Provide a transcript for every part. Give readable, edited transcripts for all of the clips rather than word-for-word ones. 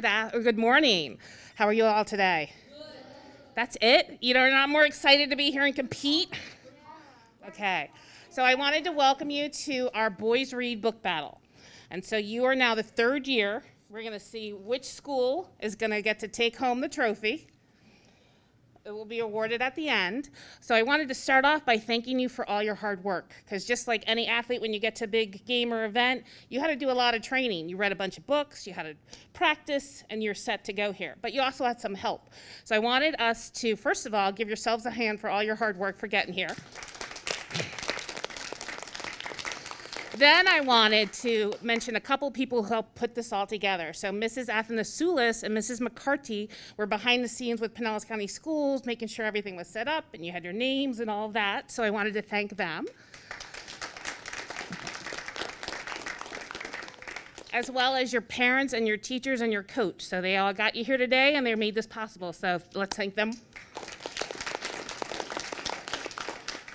Good morning. How are you all today? Good. That's it? You're not more excited to be here and compete? Okay. So I wanted to welcome you to our Boys Read Book Battle. And so you are now the third year. We're going to see which school is going to get to take home the trophy. It will be awarded at the end. So I wanted to start off by thanking you for all your hard work, because just like any athlete, when you get to a big game or event, you had to do a lot of training. You read a bunch of books, you had to practice, and you're set to go here. But you also had some help. So I wanted us to, first of all, give yourselves a hand for all your hard work for getting here. Then I wanted to mention a couple people who helped put this all together. So Mrs. Athanasoulis and Mrs. McCarty were behind the scenes with Pinellas County Schools, making sure everything was set up and you had your names and all that. So I wanted to thank them. As well as your parents and your teachers and your coach. So they all got you here today and they made this possible. So let's thank them.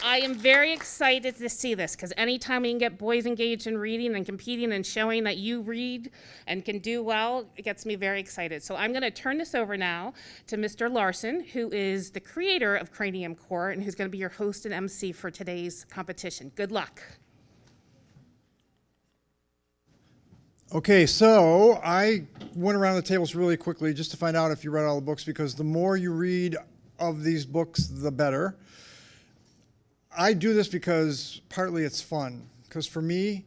I am very excited to see this, because anytime we can get boys engaged in reading and competing and showing that you read and can do well, it gets me very excited. So I'm going to turn this over now to Mr. Larson, who is the creator of Cranium Core and who's going to be your host and MC for today's competition. Good luck. Okay, so I went around the tables really quickly just to find out if you read all the books, because the more you read of these books, the better. I do this because partly it's fun, because for me,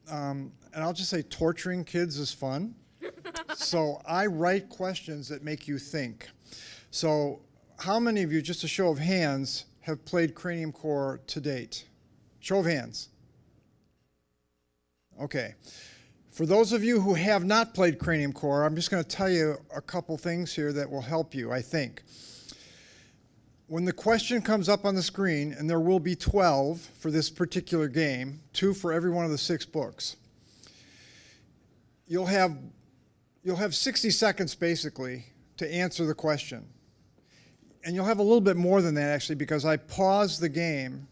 and I'll just say torturing kids is fun. So I write questions that make you think. So how many of you, just a show of hands, have played Cranium Core to date? Show of hands. Okay. For those of you who have not played Cranium Core, I'm just going to tell you a couple things here that will help you, I think. When the question comes up on the screen, and there will be 12 for this particular game, 2 for every one of the 6 books, you'll have 60 seconds basically to answer the question. And you'll have a little bit more than that actually, because I pause the game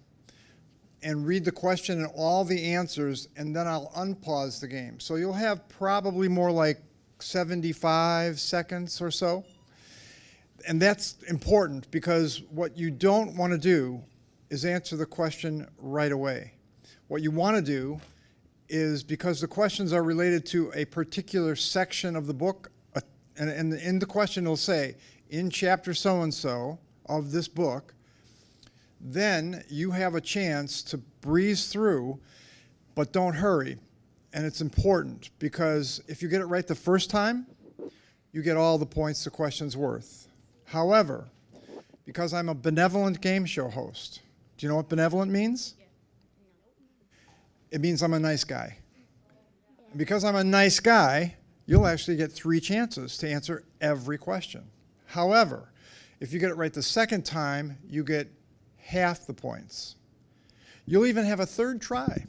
and read the question and all the answers, and then I'll unpause the game. So you'll have probably more like 75 seconds or so. And that's important, because what you don't want to do is answer the question right away. What you want to do is, because the questions are related to a particular section of the book, and in the question it'll say, in chapter so-and-so of this book, then you have a chance to breeze through, but don't hurry. And it's important, because if you get it right the first time, you get all the points the question's worth. However, because I'm a benevolent game show host, do you know what benevolent means? It means I'm a nice guy. And because I'm a nice guy, you'll actually get 3 chances to answer every question. However, if you get it right the second time, you get half the points. You'll even have a third try.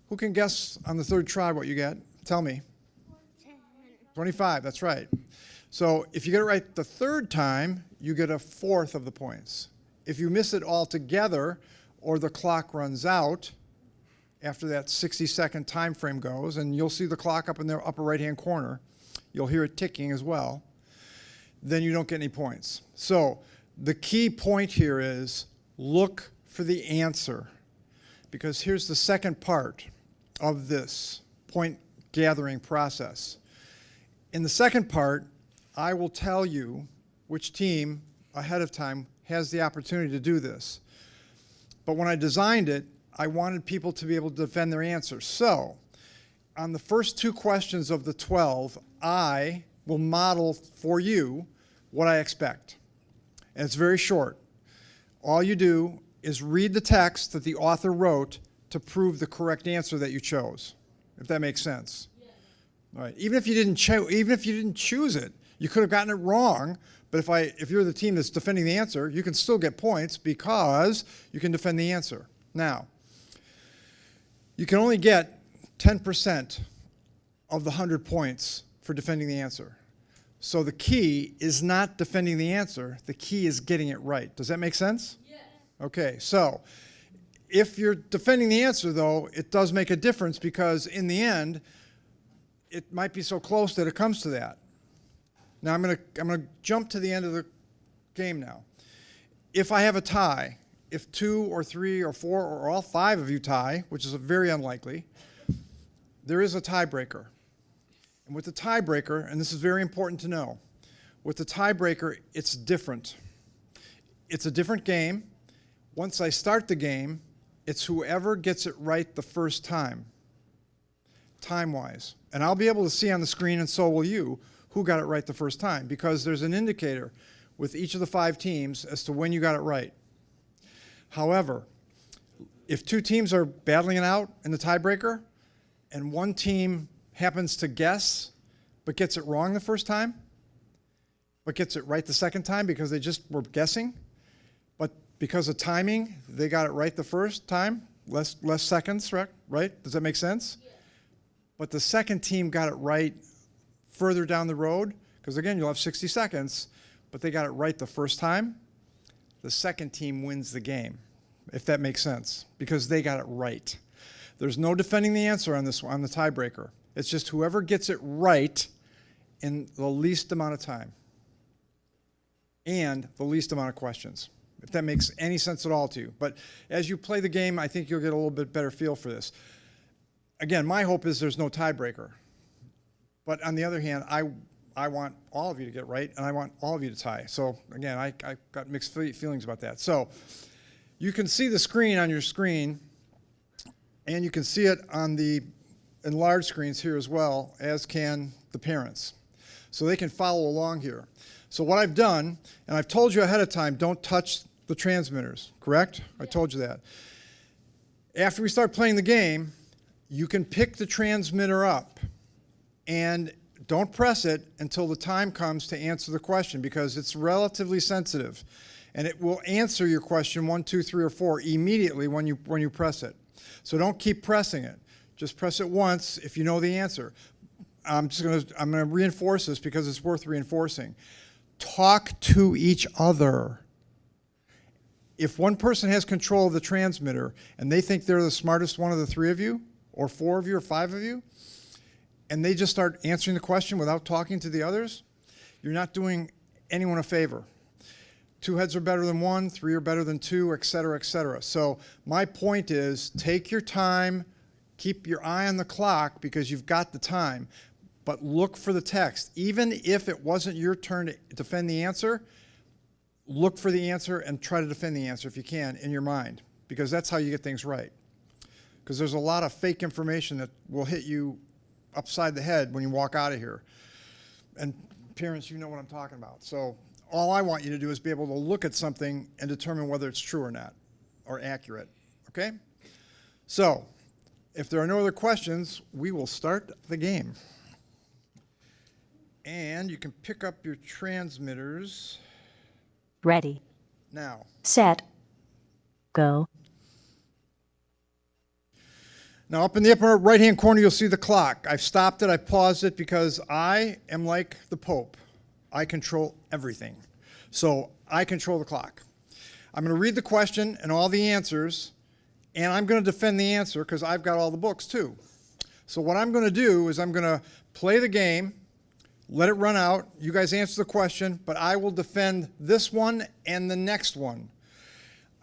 Who can guess on the third try what you get? Tell me. 25, that's right. So if you get it right the third time, you get 1/4 of the points. If you miss it altogether, or the clock runs out after that 60-second time frame goes, and you'll see the clock up in the upper right-hand corner, you'll hear it ticking as well, then you don't get any points. So the key point here is look for the answer, because here's the second part of this point gathering process. In the second part, I will tell you which team ahead of time has the opportunity to do this. But when I designed it, I wanted people to be able to defend their answers. So on the first 2 questions of the 12, I will model for you what I expect. And it's very short. All you do is read the text that the author wrote to prove the correct answer that you chose, if that makes sense. Yeah. All right. Even if you didn't choose it, you could have gotten it wrong, but if you're the team that's defending the answer, you can still get points because you can defend the answer. Now, you can only get 10% of the 100 points for defending the answer. So the key is not defending the answer, the key is getting it right. Does that make sense? Yes. Okay, so if you're defending the answer though, it does make a difference, because in the end, it might be so close that it comes to that. Now I'm gonna jump to the end of the game now. If I have a tie, if 2 or 3 or 4 or all 5 of you tie, which is very unlikely, there is a tiebreaker. And with the tiebreaker, and this is very important to know, with the tiebreaker, it's different. It's a different game. Once I start the game, it's whoever gets it right the first time, time-wise. And I'll be able to see on the screen, and so will you, who got it right the first time, because there's an indicator with each of the 5 teams as to when you got it right. However, if 2 teams are battling it out in the tiebreaker, and one team happens to guess, but gets it wrong the first time, but gets it right the second time because they just were guessing, but because of timing, they got it right the first time, less seconds, right? Does that make sense? Yeah. But the second team got it right further down the road, because again, you'll have 60 seconds, but they got it right the first time, the second team wins the game, if that makes sense, because they got it right. There's no defending the answer on this one, on the tiebreaker. It's just whoever gets it right in the least amount of time and the least amount of questions, if that makes any sense at all to you. But as you play the game, I think you'll get a little bit better feel for this. Again, my hope is there's no tiebreaker. But on the other hand, I want all of you to get right, and I want all of you to tie. So again, I got mixed feelings about that. So you can see the screen on your screen, and you can see it on the enlarged screens here as well, as can the parents. So they can follow along here. So what I've done, and I've told you ahead of time, don't touch the transmitters, correct? Yeah. I told you that. After we start playing the game, you can pick the transmitter up, and don't press it until the time comes to answer the question, because it's relatively sensitive, and it will answer your question 1, 2, 3, or 4 immediately when you press it. So don't keep pressing it. Just press it once if you know the answer. I'm gonna reinforce this because it's worth reinforcing. Talk to each other. If one person has control of the transmitter and they think they're the smartest one of the 3 of you, or 4 of you, or 5 of you, and they just start answering the question without talking to the others, you're not doing anyone a favor. 2 heads are better than 1, 3 are better than 2, et cetera, et cetera. So my point is, take your time, keep your eye on the clock because you've got the time, but look for the text. Even if it wasn't your turn to defend the answer, look for the answer and try to defend the answer if you can in your mind, because that's how you get things right. Because there's a lot of fake information that will hit you upside the head when you walk out of here. And parents, you know what I'm talking about. So all I want you to do is be able to look at something and determine whether it's true or not, or accurate, okay? So if there are no other questions, we will start the game. And you can pick up your transmitters. Ready. Now. Set. Go. Now up in the upper right-hand corner, you'll see the clock. I've stopped it, I've paused it because I am like the Pope. I control everything. So I control the clock. I'm going to read the question and all the answers, and I'm going to defend the answer because I've got all the books too. So what I'm going to do is I'm going to play the game, let it run out. You guys answer the question, but I will defend this one and the next one.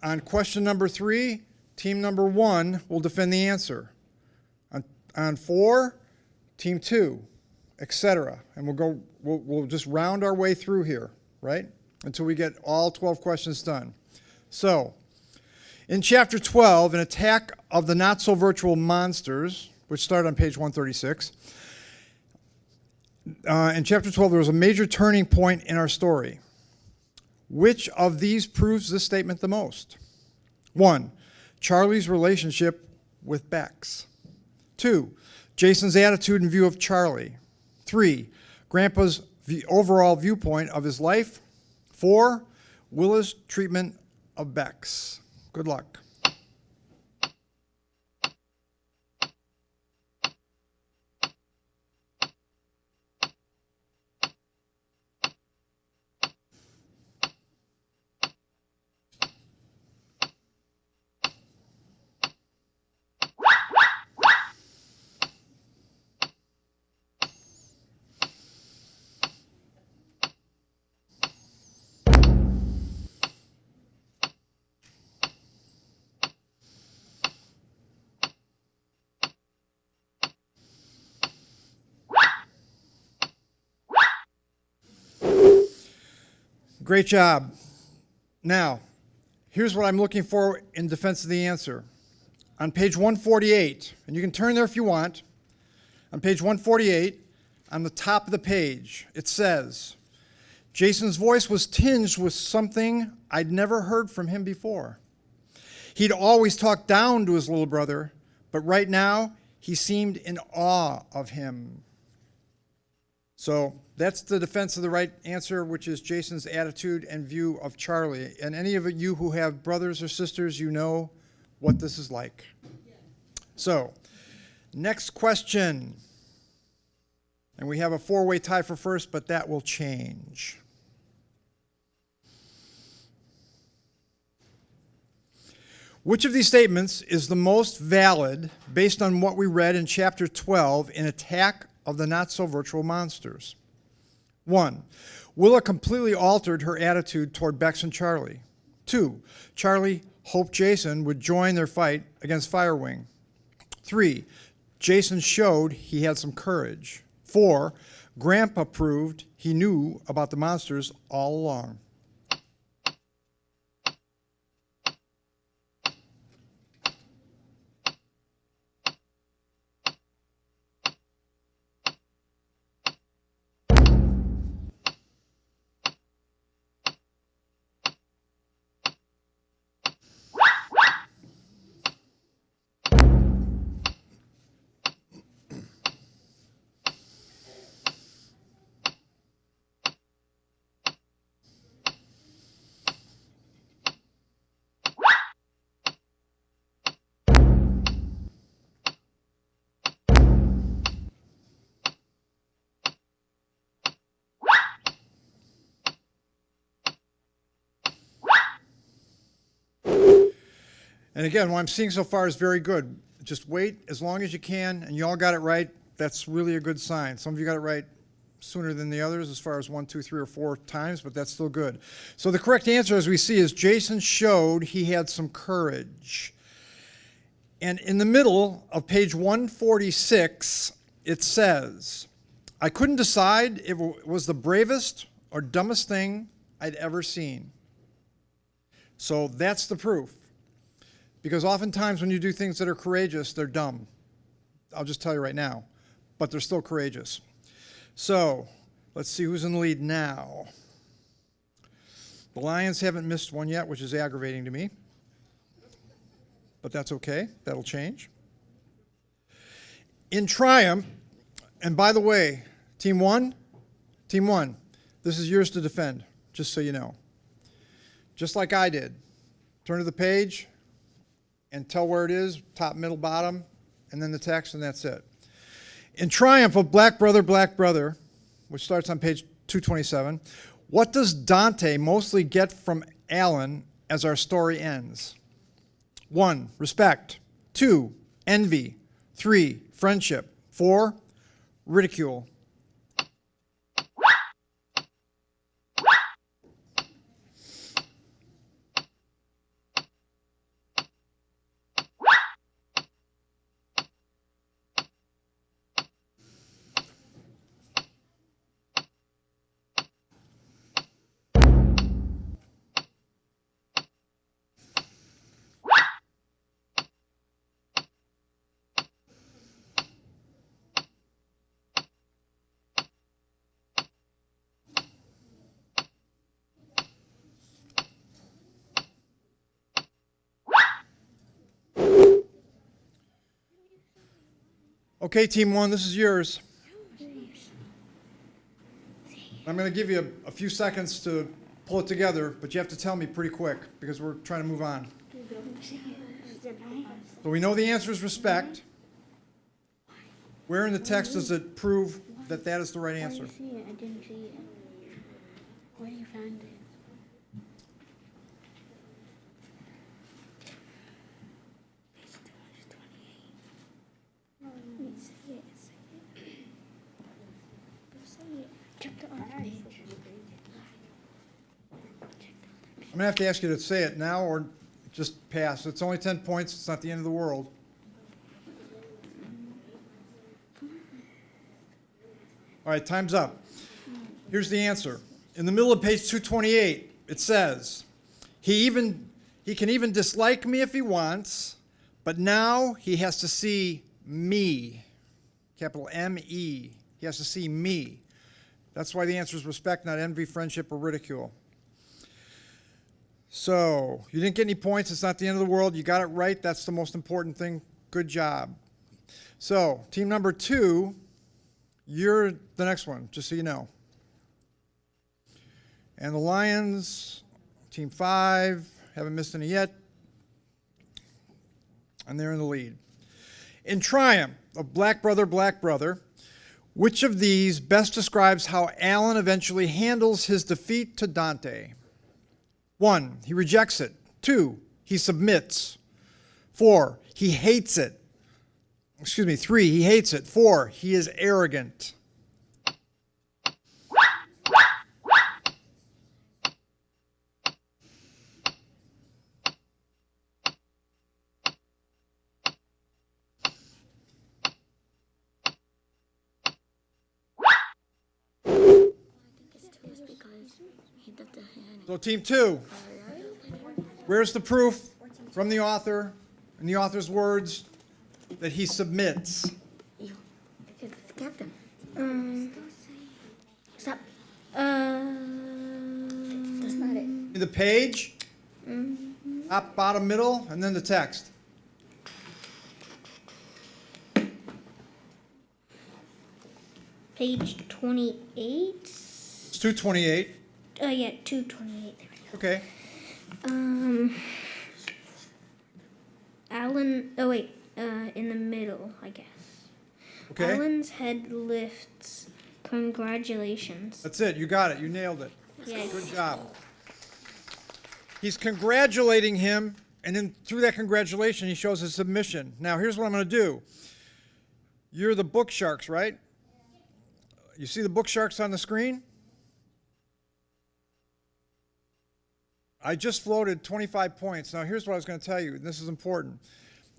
On question number 3, team number 1 will defend the answer. On 4, team 2, etc. And we'll just round our way through here, right? Until we get all 12 questions done. So, in chapter 12, an attack of the not-so-virtual monsters, which started on page 136, in chapter 12, there was a major turning point in our story. Which of these proves this statement the most? 1, Charlie's relationship with Bex. 2, Jason's attitude and view of Charlie. 3, Grandpa's overall viewpoint of his life. 4, Willa's treatment of Bex. Good luck. Great job. Now, here's what I'm looking for in defense of the answer. On page 148, and you can turn there if you want, on page 148, on the top of the page, it says, Jason's voice was tinged with something I'd never heard from him before. He'd always talked down to his little brother, but right now, he seemed in awe of him. So that's the defense of the right answer, which is Jason's attitude and view of Charlie. And any of you who have brothers or sisters, you know what this is like. So, next question. And we have a four-way tie for first, but that will change. Which of these statements is the most valid based on what we read in chapter 12 in Attack of the Not-So-Virtual Monsters? 1. Willa completely altered her attitude toward Bex and Charlie. 2. Charlie hoped Jason would join their fight against Firewing. 3. Jason showed he had some courage. 4. Grandpa proved he knew about the monsters all along. And again, what I'm seeing so far is very good. Just wait as long as you can, and you all got it right. That's really a good sign. Some of you got it right sooner than the others as far as 1, 2, 3, or 4 times, but that's still good. So the correct answer, as we see, is Jason showed he had some courage. And in the middle of page 146, it says, I couldn't decide if it was the bravest or dumbest thing I'd ever seen. So that's the proof. Because oftentimes when you do things that are courageous, they're dumb. I'll just tell you right now. But they're still courageous. So, let's see who's in the lead now. The Lions haven't missed one yet, which is aggravating to me. But that's okay. That'll change. In triumph, and by the way, Team 1, this is yours to defend, just so you know. Just like I did. Turn to the page and tell where it is, top, middle, bottom, and then the text, and that's it. In Triumph of Black Brother, which starts on page 227, what does Dante mostly get from Alan as our story ends? 1, respect. 2, envy. 3, friendship. 4, ridicule. Okay, Team 1, this is yours. I'm going to give you a few seconds to pull it together, but you have to tell me pretty quick because we're trying to move on. So we know the answer is respect. Where in the text does it prove that that is the right answer? I didn't see it. I didn't see it. Where do you find it? I'm going to have to ask you to say it now or just pass. It's only 10 points. It's not the end of the world. All right, time's up. Here's the answer. In the middle of page 228, it says, he can even dislike me if he wants, but now he has to see me, capital M-E. He has to see me. That's why the answer is respect, not envy, friendship, or ridicule. So, you didn't get any points. It's not the end of the world. You got it right. That's the most important thing. Good job. So, team number 2, you're the next one, just so you know. And the Lions, team 5, haven't missed any yet. And they're in the lead. In Triumph of Black Brother, which of these best describes how Alan eventually handles his defeat to Dante? 1, he rejects it. 2, he submits. 4, he hates it. 3, he hates it. 4, he is arrogant. So team 2, where's the proof from the author, in the author's words, that he submits? Captain. Stop. That's not it. The page, top, bottom, middle, and then the text. Page 28. It's 228. Yeah, 228. Okay. Alan. Oh wait. In the middle, I guess. Okay. Alan's head lifts. Congratulations. That's it. You got it. You nailed it. Yes. Good job. He's congratulating him, and then through that congratulation, he shows his submission. Now, here's what I'm going to do. You're the book sharks, right? You see the book sharks on the screen? I just floated 25 points. Now, here's what I was going to tell you, and this is important.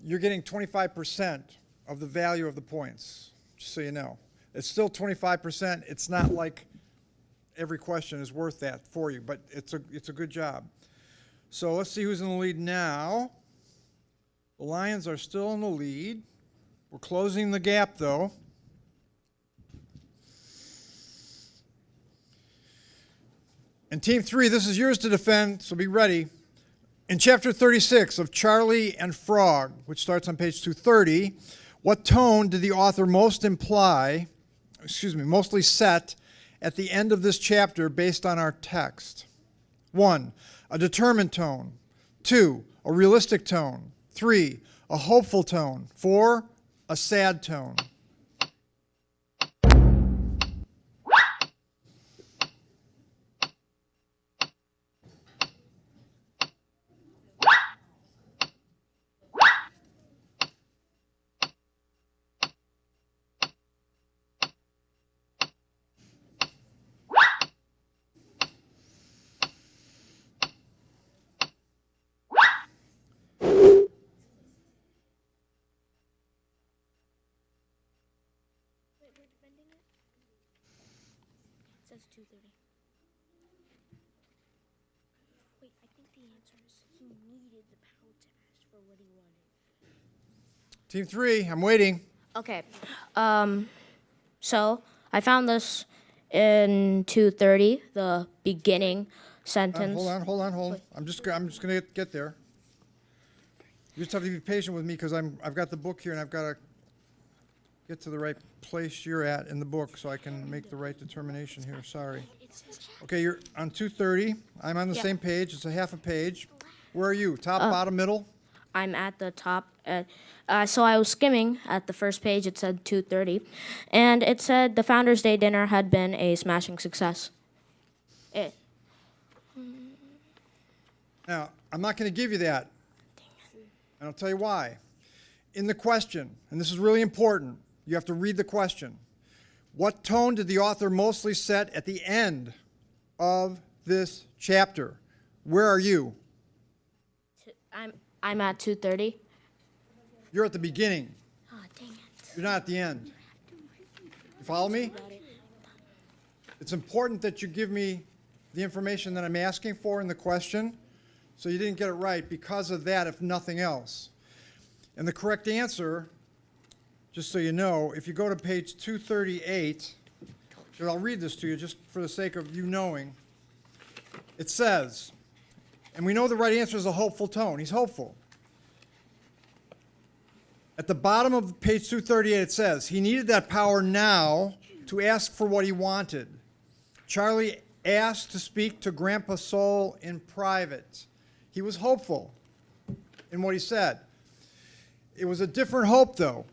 You're getting 25% of the value of the points, just so you know. It's still 25%. It's not like every question is worth that for you, but it's a good job. So let's see who's in the lead now. The Lions are still in the lead. We're closing the gap, though. And Team 3, this is yours to defend, so be ready. In chapter 36 of Charlie and Frog, which starts on page 230, what tone did the author mostly set at the end of this chapter based on our text? 1, a determined tone. 2, a realistic tone. 3, a hopeful tone. 4, a sad tone. It says 2:30. Wait, I think the answer is he needed the power to ask for what he wanted. Team 3, I'm waiting. Okay. So I found this in 2:30, the beginning sentence. Hold on. I'm just gonna get there. You just have to be patient with me because I've got the book here and I've got to get to the right place you're at in the book so I can make the right determination here. Sorry. Okay, you're on 230. I'm on the Yeah. same page. It's a half a page. Where are you? Top, bottom, middle? I'm at the top. So I was skimming at the first page. It said 2:30, and it said the Founders Day dinner had been a smashing success. Now, I'm not going to give you that. And I'll tell you why. In the question, and this is really important, you have to read the question. What tone did the author mostly set at the end of this chapter? Where are you? I'm at 2:30. You're at the beginning. Oh, dang it. You're not at the end. You follow me? It's important that you give me the information that I'm asking for in the question, so you didn't get it right because of that, if nothing else. And the correct answer, just so you know, if you go to page 238, and I'll read this to you just for the sake of you knowing. It says, and we know the right answer is a hopeful tone. He's hopeful. At the bottom of page 238, it says, he needed that power now to ask for what he wanted. Charlie asked to speak to Grandpa Soul in private. He was hopeful in what he said. It was a different hope, though.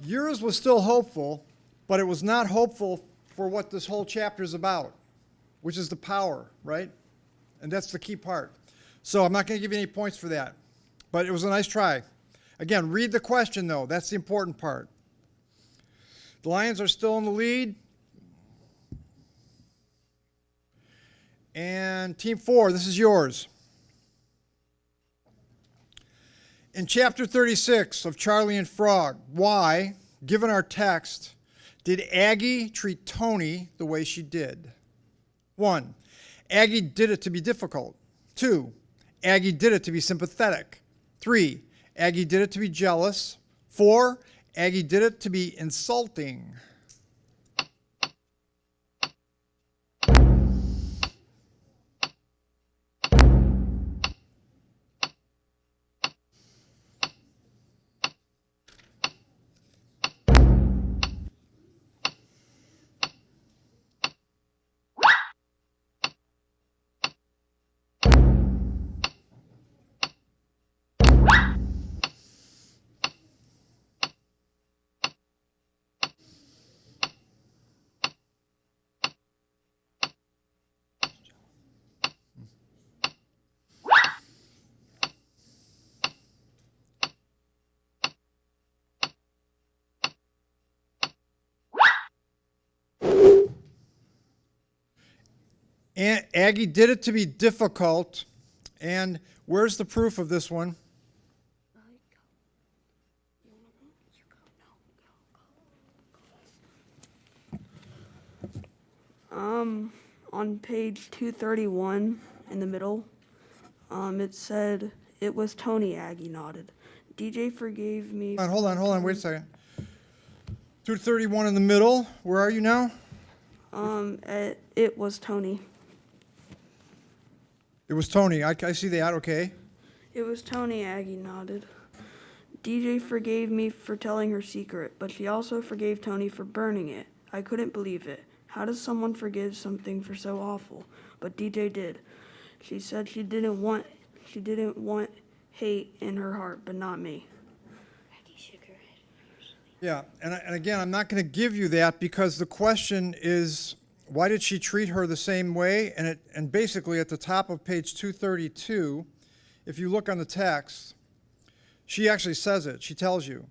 Yours was still hopeful, but it was not hopeful for what this whole chapter is about, which is the power, right? And that's the key part. So I'm not going to give you any points for that, but it was a nice try. Again, read the question, though. That's the important part. The Lions are still in the lead. And Team 4, this is yours. In chapter 36 of Charlie and Frog, why, given our text, did Aggie treat Tony the way she did? 1, Aggie did it to be difficult. 2, Aggie did it to be sympathetic. 3, Aggie did it to be jealous. 4, Aggie did it to be insulting. And Aggie did it to be difficult. And where's the proof of this one? On page 231 in the middle, it said, it was Tony. Aggie nodded. DJ forgave me. Hold on, wait a second. 231 in the middle. Where are you now? It was Tony. It was Tony. I see that, okay. It was Tony. Aggie nodded. DJ forgave me for telling her secret, but she also forgave Tony for burning it. I couldn't believe it. How does someone forgive something for so awful? But DJ did. She said she didn't want hate in her heart, but not me. Yeah, and again, I'm not going to give you that because the question is, why did she treat her the same way? And basically at the top of page 232, if you look on the text, she actually says it. She tells you,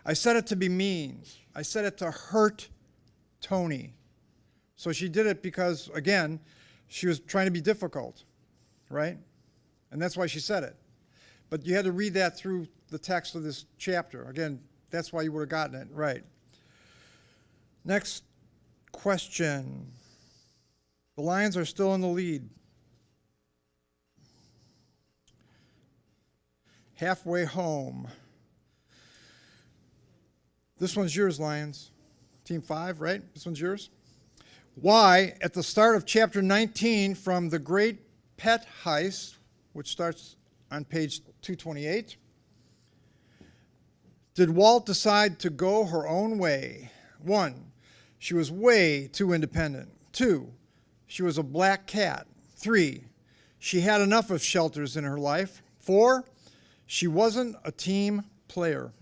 I said it to be mean. I said it to hurt Tony. So she did it because, again, she was trying to be difficult, right? And that's why she said it. But you had to read that through the text of this chapter. Again, that's why you would have gotten it right. Next question. The Lions are still in the lead. Halfway home. This one's yours, Lions. Team 5, right? This one's yours. Why, at the start of chapter 19 from The Great Pet Heist, which starts on page 228, did Walt decide to go her own way? 1, she was way too independent. 2, she was a black cat. 3, she had enough of shelters in her life. 4, she wasn't a team player.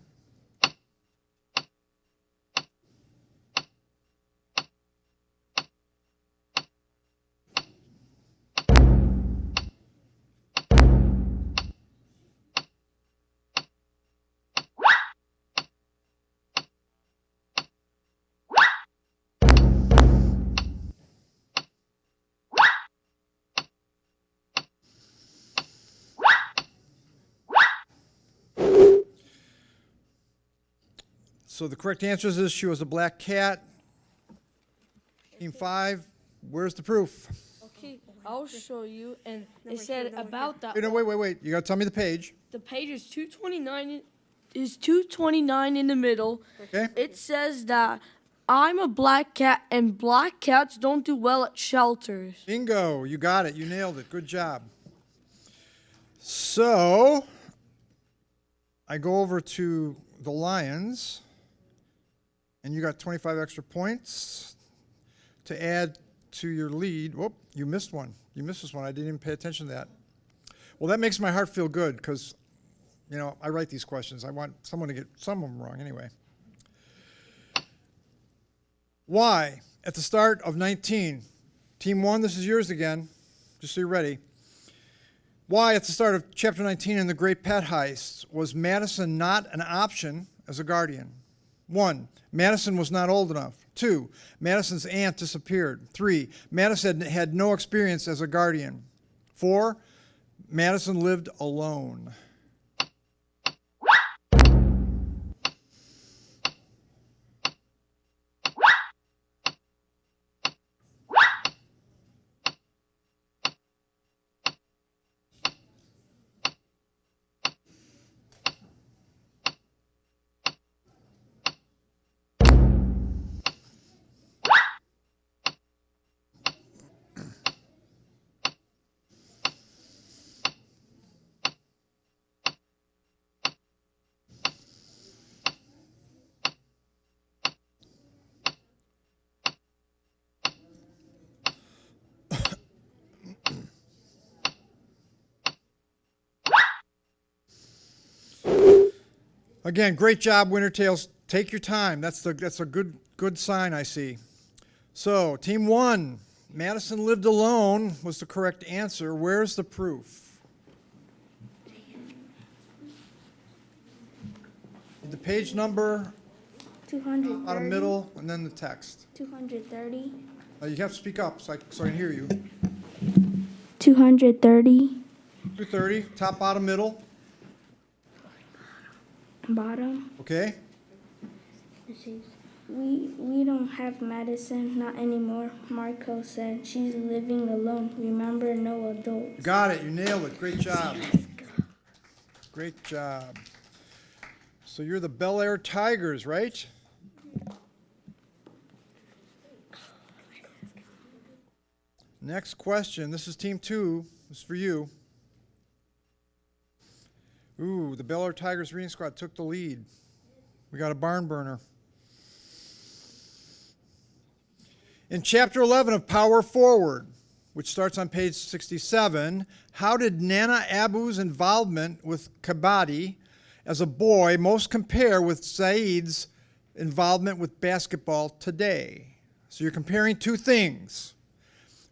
So the correct answer is she was a black cat. Team 5, where's the proof? Okay, I'll show you. And it said about that. Wait, no, wait. You got to tell me the page. The page is 229. Is 229 in the middle. Okay. It says that I'm a black cat, and black cats don't do well at shelters. Bingo. You got it. You nailed it. Good job. So, I go over to the Lions, and you got 25 extra points to add to your lead. Whoop, you missed one. You missed this one. I didn't even pay attention to that. Well, that makes my heart feel good because, you know, I write these questions. I want someone to get some of them wrong anyway. Why, at the start of 19, Team 1, this is yours again, just so you're ready. Why, at the start of Chapter 19 in the Great Pet Heist, was Madison not an option as a guardian? 1, Madison was not old enough. 2, Madison's aunt disappeared. 3, Madison had no experience as a guardian. 4, Madison lived alone. Again, great job, Wintertails. Take your time. That's a good sign I see. So, Team 1, Madison lived alone was the correct answer. Where's the proof? The page number, 230. bottom middle, and then the text. 230. You have to speak up so I can hear you. 230. 230, top, bottom, middle. Bottom. Okay. We don't have Madison, not anymore. Marco said she's living alone. Remember, no adults. You got it. You nailed it. Great job. Great job. So you're the Bel Air Tigers, right? Next question. This is Team 2. This is for you. Ooh, the Bel Air Tigers reading squad took the lead. We got a barn burner. In Chapter 11 of Power Forward, which starts on page 67, how did Nana Abu's involvement with Kabaddi as a boy most compare with Saeed's involvement with basketball today? So you're comparing two things.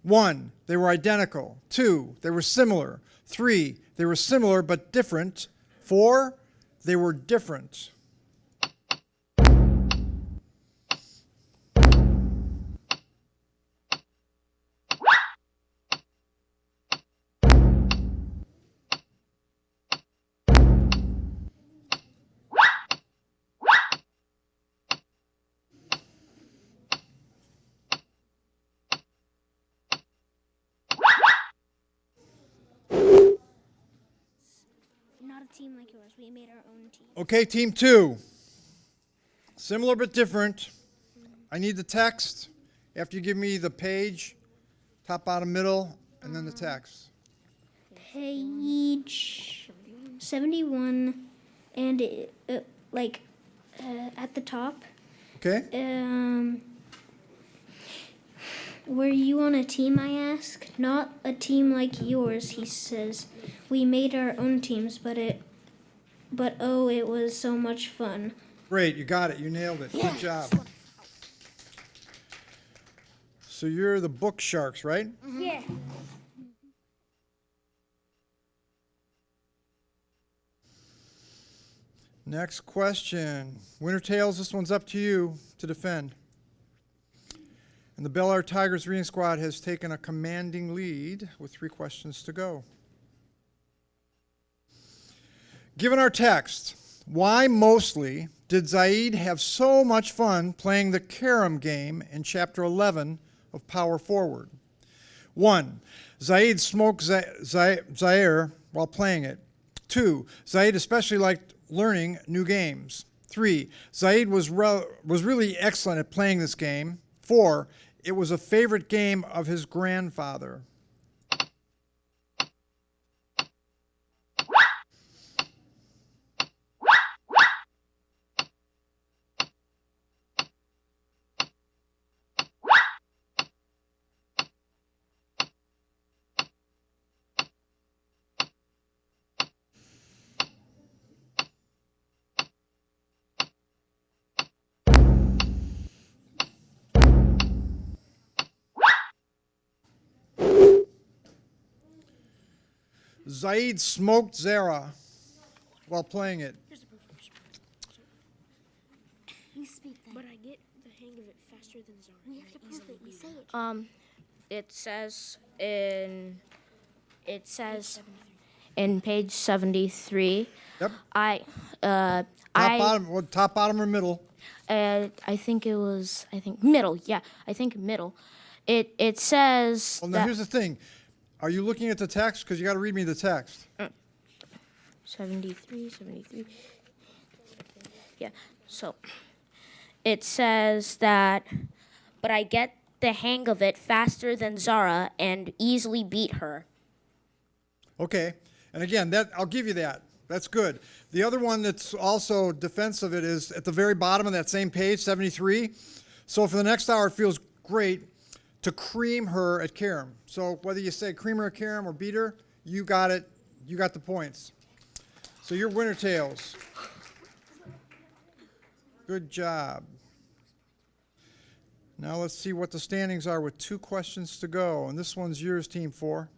1, they were identical. 2, they were similar. 3, they were similar but different. 4, they were different. Not a team like yours. We made our own team. Okay, Team 2. Similar but different. I need the text. After you give me the page, top, bottom, middle, and then the text. Page 71, and at the top. Okay? Were you on a team, I ask? Not a team like yours, he says. We made our own teams, but oh, it was so much fun. Great, you got it. You nailed it. Good job. So you're the book sharks, right? Yeah. Next question. Wintertails, this one's up to you to defend. And the Bel Air Tigers reading squad has taken a commanding lead with 3 questions to go. Given our text, why mostly did Zaid have so much fun playing the carom game in Chapter 11 of Power Forward? 1. Zaid smoked Zaire while playing it. 2. Zaid especially liked learning new games. 3. Zaid was really excellent at playing this game. 4. It was a favorite game of his grandfather. Zaid smoked Zara while playing it. But I get the hang of it faster than Zara. We have to prove it. We say it. It says in page 73. Yep. Top, bottom, or middle? I think middle. Yeah, I think middle. It says. Well, now here's the thing. Are you looking at the text? Because you got to read me the text. 73. Yeah. So it says that, but I get the hang of it faster than Zara and easily beat her. Okay. And again, I'll give you that. That's good. The other one that's also defense of it is at the very bottom of that same page, 73. So for the next hour, it feels great to cream her at Carom. So whether you say cream her at Carom or beat her, you got it. You got the points. So you're winner tails. Good job. Now let's see what the standings are with 2 questions to go. And this one's yours, Team 4.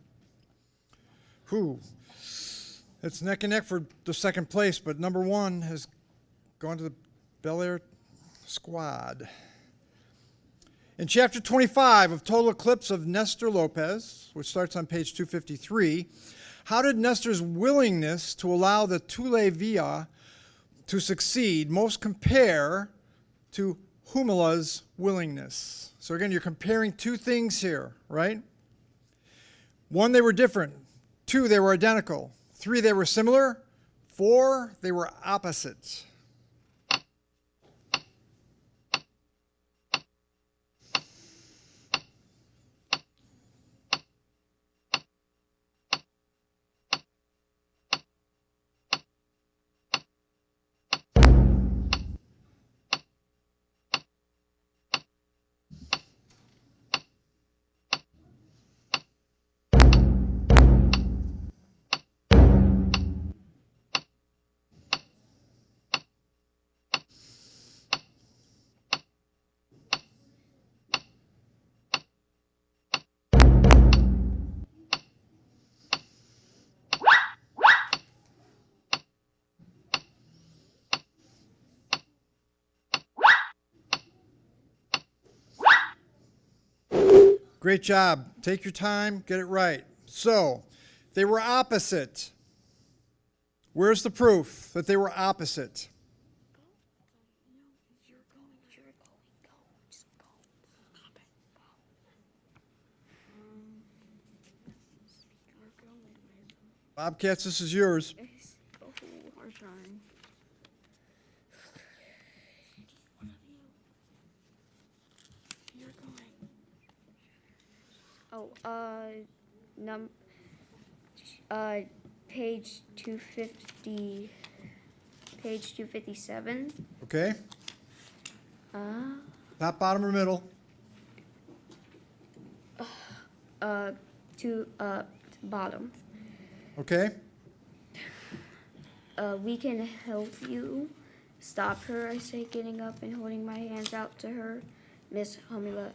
It's neck and neck for the second place, but number 1 has gone to the Bel Air squad. In chapter 25 of Total Eclipse of Nestor Lopez, which starts on page 253, how did Nestor's willingness to allow the Thule Via to succeed most compare to Humala's willingness? So again, you're comparing 2 things here, right? 1, they were different. 2, they were identical. 3, they were similar. 4, they were opposite. Great job. Take your time, get it right. So, they were opposite. Where's the proof that they were opposite? Bobcats, this is yours. We're trying. Page 250, page 257. Okay. Top, bottom, or middle? To bottom. Okay. We can help you stop her, I say, getting up and holding my hands out to her. Miss Humula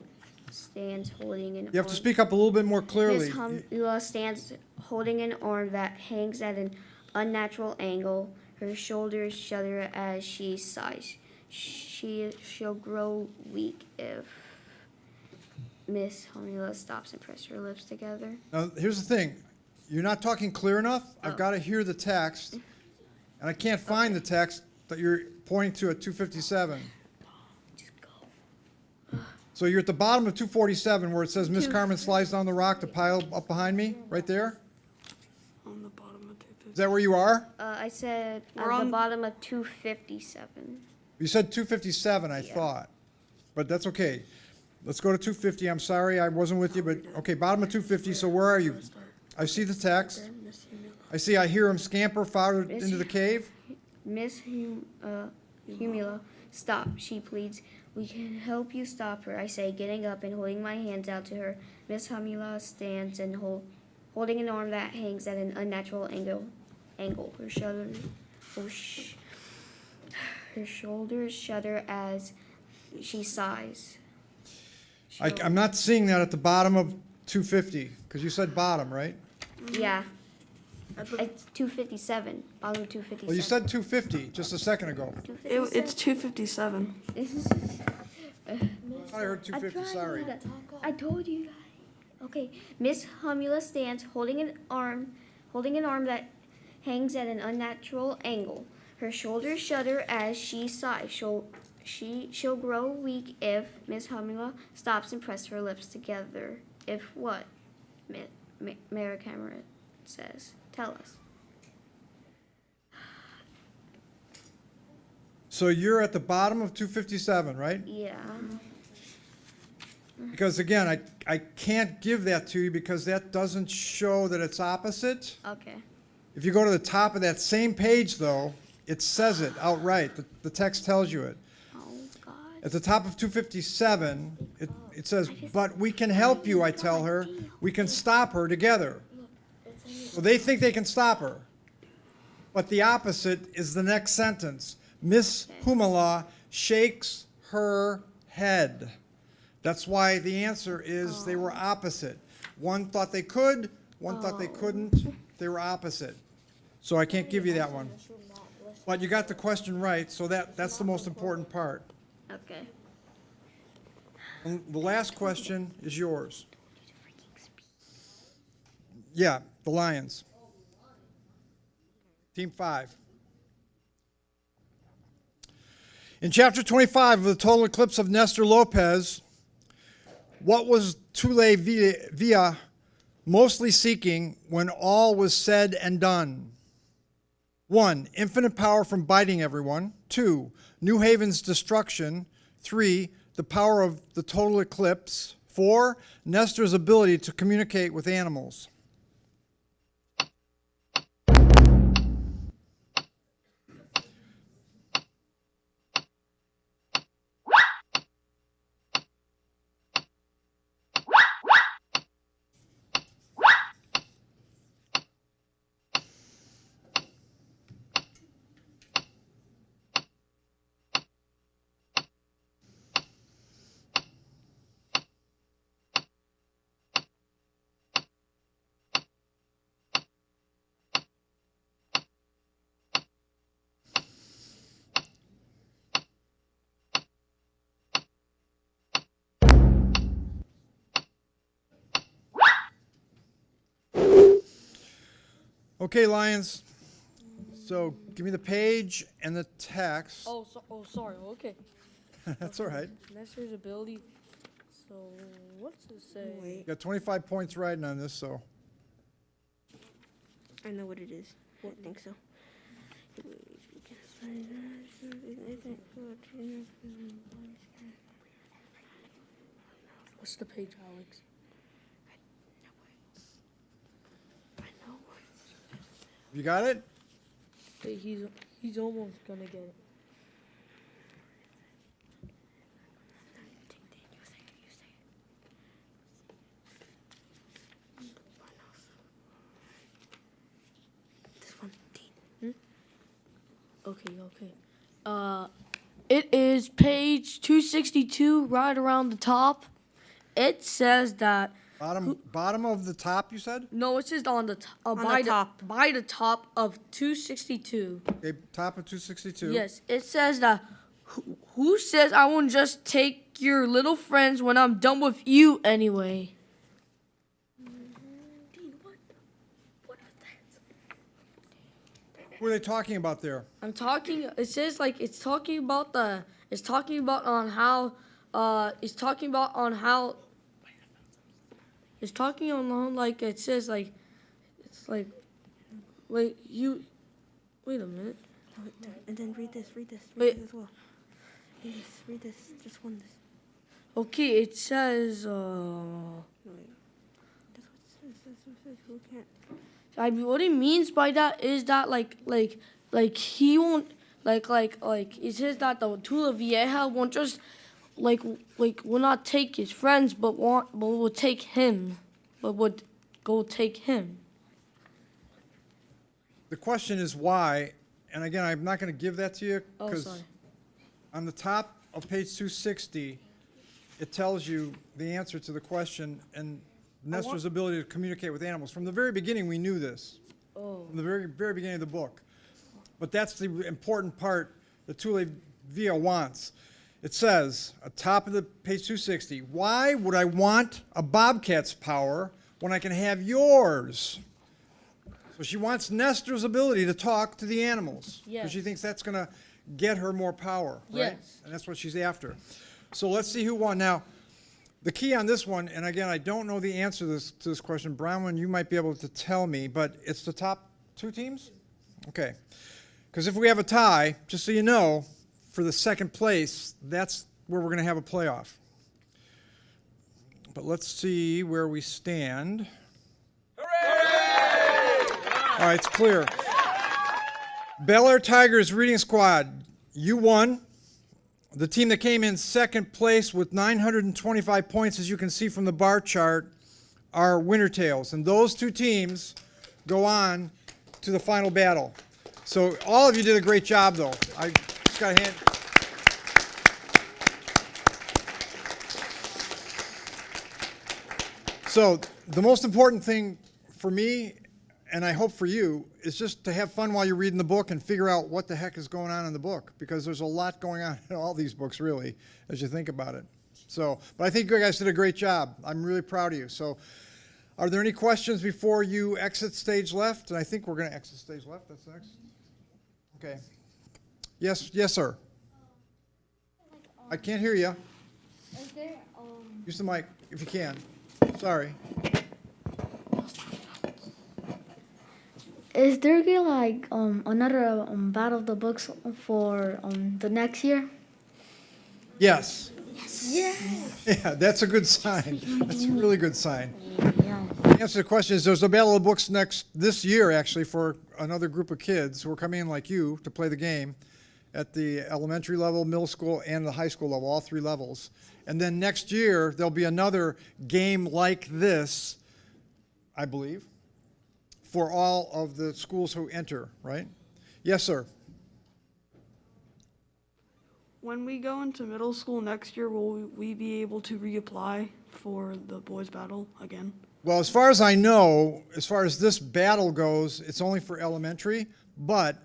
stands holding an arm. You have to speak up a little bit more clearly. Miss Humula stands holding an arm that hangs at an unnatural angle. Her shoulders shudder as she sighs. She'll grow weak if Miss Humula stops and presses her lips together. Now, here's the thing. You're not talking clear enough. I've got to hear the text, and I can't find the text that you're pointing to at 257. Just go. So you're at the bottom of 247 where it says Miss Carmen slides down the rock to pile up behind me, right there? On the bottom of 250. Is that where you are? I said We're at the on- bottom of 257. You said 257, I thought, but that's okay. Let's go to 250. I'm sorry I wasn't with you, but, okay, bottom of 250, so where are you? I see the text. I hear him scamper farther into the cave. Miss Humula, stop, she pleads. We can help you stop her, I say, getting up and holding my hands out to her. Miss Humula stands and holding an arm that hangs at an unnatural angle. Her shoulders shudder as she sighs. I'm not seeing that at the bottom of 250, because you said bottom, right? Yeah. It's 257. Bottom of 257. Well, you said 250 just a second ago. It's 257. I thought I heard 250, sorry. I told you guys. Okay. Miss Humula stands holding an arm that hangs at an unnatural angle. Her shoulders shudder as she sighs. She'll grow weak if Miss Humula stops and presses her lips together. If what? Mayor Cameron says. Tell us. So you're at the bottom of 257, right? Yeah. Because again, I can't give that to you because that doesn't show that it's opposite. Okay. If you go to the top of that same page, though, it says it outright. The text tells you it. Oh God. At the top of 257, it says, but we can help you, I tell her. We can stop her together. So they think they can stop her. But the opposite is the next sentence. Miss Humala shakes her head. That's why the answer is they were opposite. One thought they could, one thought they couldn't. They were opposite. So I can't give you that one. But you got the question right, so that's the most important part. Okay. And the last question is yours. Yeah, the Lions. Team 5. In chapter 25 of the total eclipse of Nestor Lopez, what was Tule Villa mostly seeking when all was said and done? 1. Infinite power from biting everyone. 2. New Haven's destruction. 3. The power of the total eclipse. 4. Nestor's ability to communicate with animals. Okay, Lions. So give me the page and the text. Sorry. Okay. That's all right. Nestor's ability. So what's it say? You got 25 points riding on this, so. I know what it is. I think so. What's the page, Alex? You got it? Hey, he's almost gonna get it. Okay. It is page 262, right around the top. It says that. Bottom of the top, you said? No, it says on the top. By the top of 262. Okay, top of 262. Yes, it says that. Who says I won't just take your little friends when I'm done with you anyway? What are they talking about there? It says like it's talking about on how It's talking about on how. It's talking on like it says like, it's like, wait wait a minute. And then read this Wait. as well. Read this, just one this. Okay, it says. Who can't? I mean, what he means by that is that like he won't like it says that the Tula Vieja won't just like will not take his friends but will take him, but would go take him. The question is why, and again, I'm not going to give that to you Oh, because sorry. on the top of page 260, it tells you the answer to the question and Nestor's ability to communicate with animals. From the very beginning, we knew this. Oh. From the very beginning of the book. But that's the important part that Tule Via wants. It says, at top of the page 260, why would I want a bobcat's power when I can have yours? So she wants Nestor's ability to talk to the animals. Because she Yes. thinks that's going to get her more power, right? Yes. And that's what she's after. So let's see who won. Now, the key on this one, and again, I don't know the answer to this question. Bronwyn, you might be able to tell me, but it's the top two teams? Okay. Because if we have a tie, just so you know, for the second place, that's where we're going to have a playoff. But let's see where we stand. Hooray! All right, it's clear. Bel Air Tigers Reading Squad, you won. The team that came in second place with 925 points, as you can see from the bar chart, are Winter Tails. And those two teams go on to the final battle. So all of you did a great job, though. I just got a hand. So the most important thing for me, and I hope for you, is just to have fun while you're reading the book and figure out what the heck is going on in the book, because there's a lot going on in all these books, really, as you think about it. So, but I think you guys did a great job. I'm really proud of you. So, are there any questions before you exit stage left? And I think we're going to exit stage left. That's next. Okay. Yes, sir. I can't hear you. Is there, Use the mic if you can. Sorry. is there like another battle of the books for the next year? Yes. Yeah. Yeah, that's a good sign. That's a really good sign. Yeah. The answer to the question is there's a Battle of the Books this year, actually, for another group of kids who are coming in like you to play the game at the elementary level, middle school, and the high school level, all three levels. And then next year, there'll be another game like this, I believe, for all of the schools who enter, right? Yes, sir. When we go into middle school next year, will we be able to reapply for the boys' battle again? Well, as far as I know, as far as this battle goes, it's only for elementary, but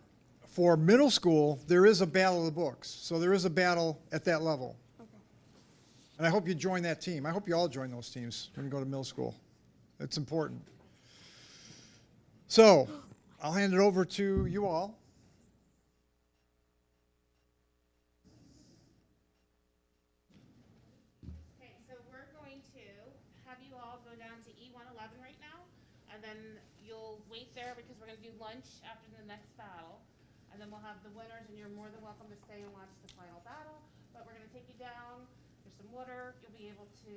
for middle school, there is a battle of the books. So there is a battle at that level. Okay. And I hope you join that team. I hope you all join those teams when you go to middle school. It's important. So I'll hand it over to you all. Okay, so we're going to have you all go down to E111 right now, and then you'll wait there because we're going to do lunch after the next battle, and then we'll have the winners, and you're more than welcome to stay and watch the final battle, but we're going to take you down. There's some water. You'll be able to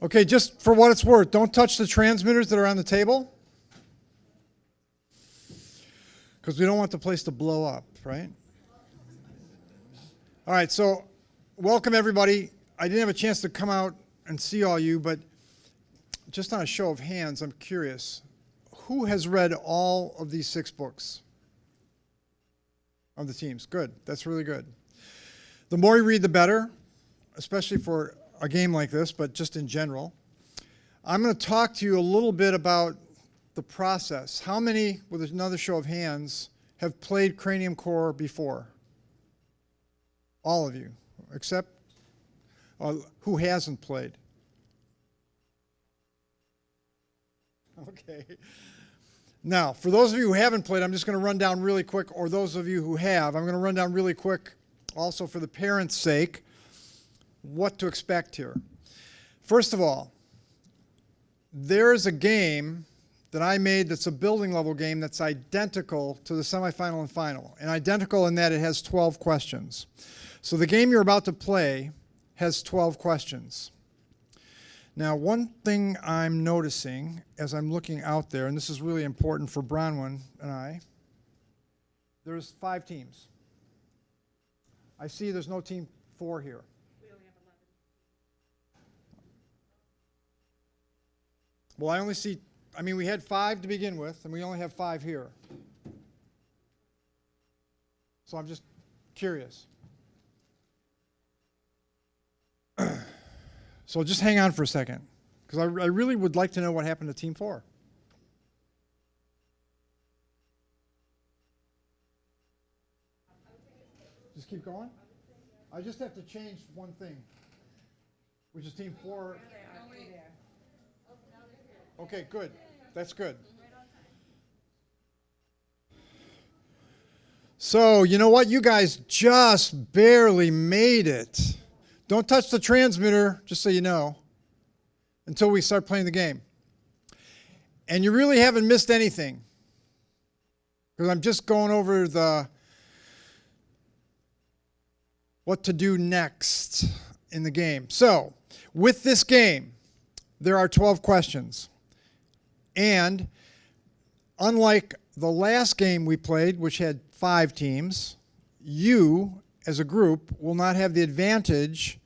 Okay, just for what it's worth, don't touch the transmitters that are on the table, because we don't want the place to blow up, right? All right, so welcome everybody. I didn't have a chance to come out and see all you, but just on a show of hands, I'm curious. Who has read all of these 6 books of the teams? Good, that's really good. The more you read, the better, especially for a game like this, but just in general. I'm going to talk to you a little bit about the process. How many, with another show of hands, have played Cranium Core before? All of you, except who hasn't played? Okay. Now, for those of you who haven't played, I'm just going to run down really quick, or those of you who have, I'm going to run down really quick, also for the parents' sake, what to expect here. First of all, there's a game that I made that's a building level game that's identical to the semifinal and final, and identical in that it has 12 questions. So the game you're about to play has 12 questions. Now, one thing I'm noticing as I'm looking out there, and this is really important for Bronwyn and I, there's 5 teams. I see there's no team 4 here. We only have 11. Well, I only see, I mean, we had 5 to begin with, and we only have 5 here. So I'm just curious. So just hang on for a second, because I really would like to know what happened to Team 4. Just keep going? I just have to change one thing, which is Team 4. Okay, good. That's good. So, you know what? You guys just barely made it. Don't touch the transmitter, just so you know, until we start playing the game. And you really haven't missed anything, because I'm just going over the what to do next in the game. So, with this game, there are 12 questions. And unlike the last game we played, which had 5 teams, you, as a group, will not have the advantage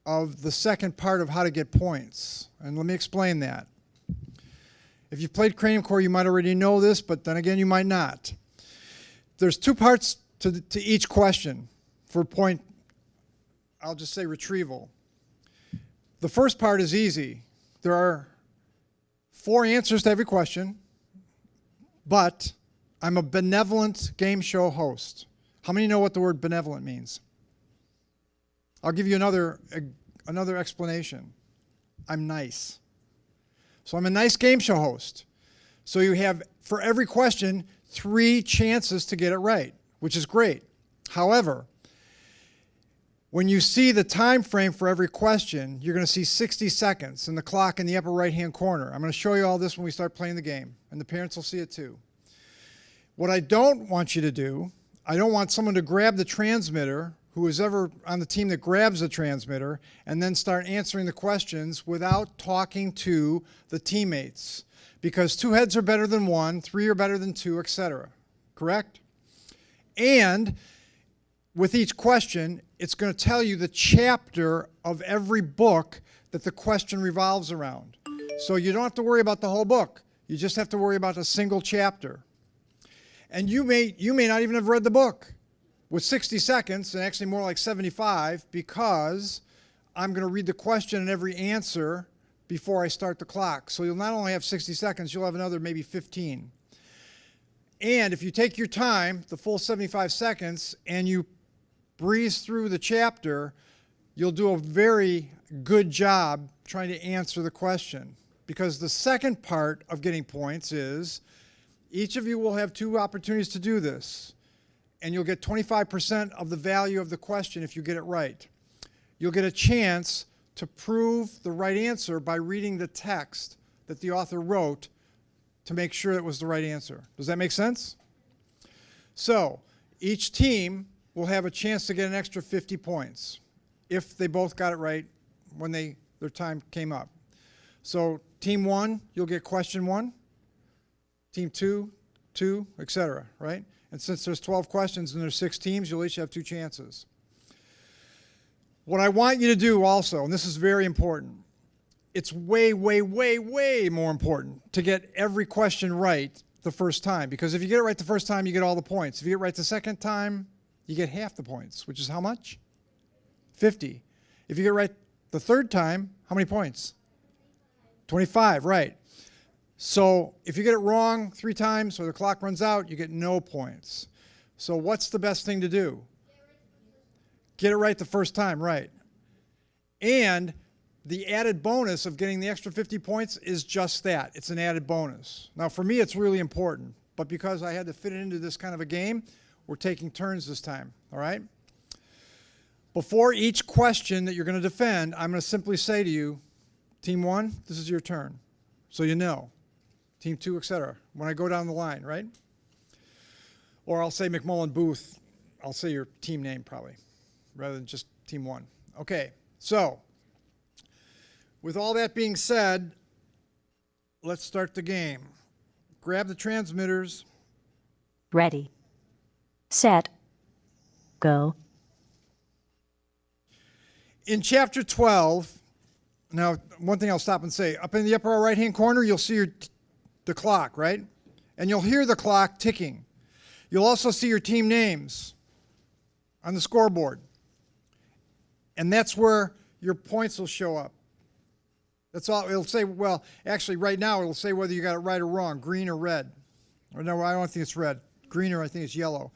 of the second part of how to get points. And let me explain that. If you've played Cranium Core, you might already know this, but then again, you might not. There's 2 parts to each question for point, I'll just say retrieval. The first part is easy. There are 4 answers to every question, but I'm a benevolent game show host. How many know what the word benevolent means? I'll give you another explanation. I'm nice. So I'm a nice game show host. So you have, for every question, 3 chances to get it right, which is great. However, when you see the time frame for every question, you're going to see 60 seconds and the clock in the upper right-hand corner. I'm going to show you all this when we start playing the game, and the parents will see it too. What I don't want you to do, I don't want someone to grab the transmitter, who is ever on the team that grabs the transmitter, and then start answering the questions without talking to the teammates. Because 2 heads are better than 1, 3 are better than 2, etc. Correct? And with each question, it's going to tell you the chapter of every book that the question revolves around. So you don't have to worry about the whole book. You just have to worry about a single chapter. And you may not even have read the book with 60 seconds, and actually more like 75, because I'm going to read the question and every answer before I start the clock. So you'll not only have 60 seconds, you'll have another maybe 15. And if you take your time, the full 75 seconds, and you breeze through the chapter, you'll do a very good job trying to answer the question. Because the second part of getting points is each of you will have 2 opportunities to do this, and you'll get 25% of the value of the question if you get it right. You'll get a chance to prove the right answer by reading the text that the author wrote to make sure it was the right answer. Does that make sense? So each team will have a chance to get an extra 50 points if they both got it right when their time came up. So team 1, you'll get question 1. Team 2, 2, etc., right? And since there's 12 questions and there's 6 teams, you'll each have 2 chances. What I want you to do also, and this is very important, it's way, way, way, way more important to get every question right the first time. Because if you get it right the first time, you get all the points. If you get it right the second time, you get half the points, which is how much? 50. If you get it right the third time, how many points? 25, right. So if you get it wrong 3 times or the clock runs out, you get no points. So what's the best thing to do? Get it right the first time, right. And the added bonus of getting the extra 50 points is just that. It's an added bonus. Now for me, it's really important, but because I had to fit it into this kind of a game, we're taking turns this time, all right? Before each question that you're going to defend, I'm going to simply say to you, Team 1, this is your turn. So you know. Team 2, etc. When I go down the line, right? Or I'll say McMullen Booth. I'll say your team name probably, rather than just Team 1. Okay, so with all that being said, let's start the game. Grab the transmitters. Ready. Set. Go. In chapter 12, now one thing I'll stop and say, up in the upper right-hand corner, you'll see the clock, right? And you'll hear the clock ticking. You'll also see your team names on the scoreboard. And that's where your points will show up. That's all. It'll say, well, actually right now it'll say whether you got it right or wrong, green or red. Or no, I don't think it's red. Green or I think it's yellow.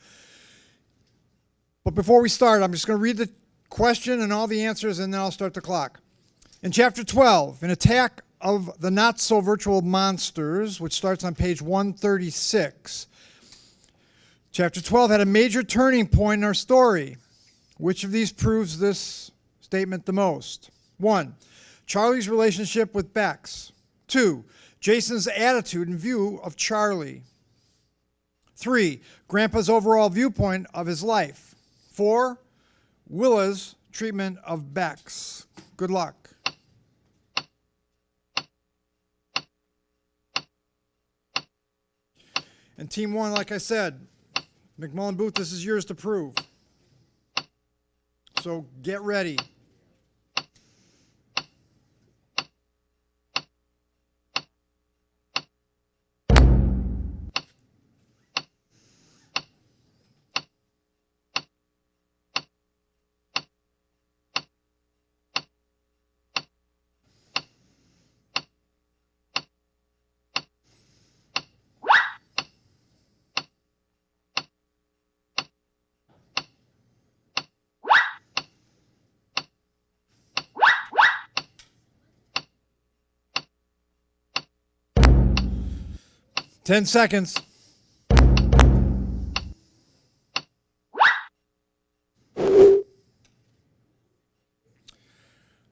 But before we start, I'm just going to read the question and all the answers, and then I'll start the clock. In chapter 12, an attack of the not-so-virtual monsters, which starts on page 136. Chapter 12 had a major turning point in our story. Which of these proves this statement the most? 1, Charlie's relationship with Bex. 2, Jason's attitude and view of Charlie. 3, Grandpa's overall viewpoint of his life. 4, Willa's treatment of Bex. Good luck. And Team 1, like I said, McMullen Booth, this is yours to prove. So get ready. Ten seconds.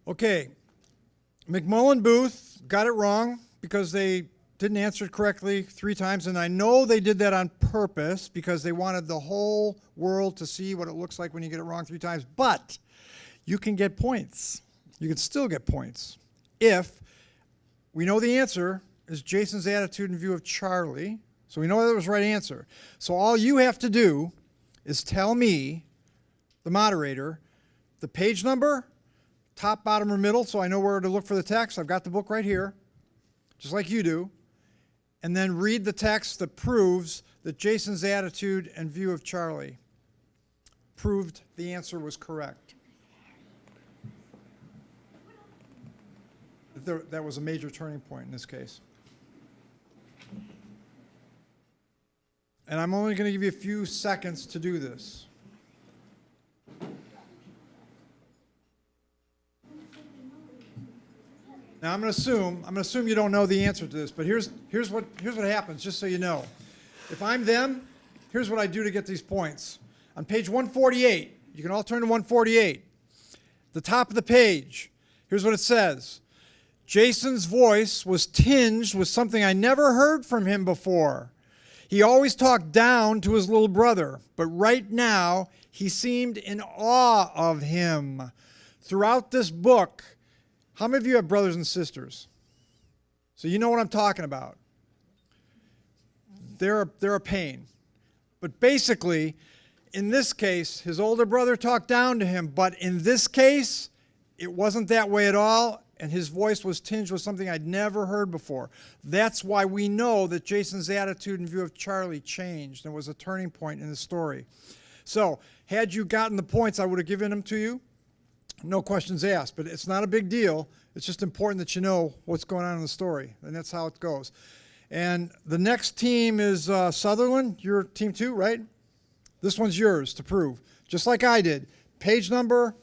Okay, McMullen Booth got it wrong because they didn't answer it correctly 3 times, and I know they did that on purpose because they wanted the whole world to see what it looks like when you get it wrong 3 times, but you can get points. You can still get points if we know the answer is Jason's attitude and view of Charlie. So we know that was the right answer. So all you have to do is tell me, the moderator, the page number, top, bottom, or middle, so I know where to look for the text. I've got the book right here, just like you do. And then read the text that proves that Jason's attitude and view of Charlie proved the answer was correct. That was a major turning point in this case. And I'm only going to give you a few seconds to do this. Now I'm going to assume you don't know the answer to this, but here's what happens, just so you know. If I'm them, here's what I do to get these points. On page 148, you can all turn to 148. The top of the page, here's what it says. Jason's voice was tinged with something I never heard from him before. He always talked down to his little brother, but right now he seemed in awe of him. Throughout this book, how many of you have brothers and sisters? So you know what I'm talking about. They're a pain. But basically, in this case, his older brother talked down to him, but in this case, it wasn't that way at all, and his voice was tinged with something I'd never heard before. That's why we know that Jason's attitude in view of Charlie changed and was a turning point in the story. So, had you gotten the points, I would have given them to you. No questions asked, but it's not a big deal. It's just important that you know what's going on in the story, and that's how it goes. And the next team is Sutherland. You're team 2, right? This one's yours to prove, just like I did. Page number,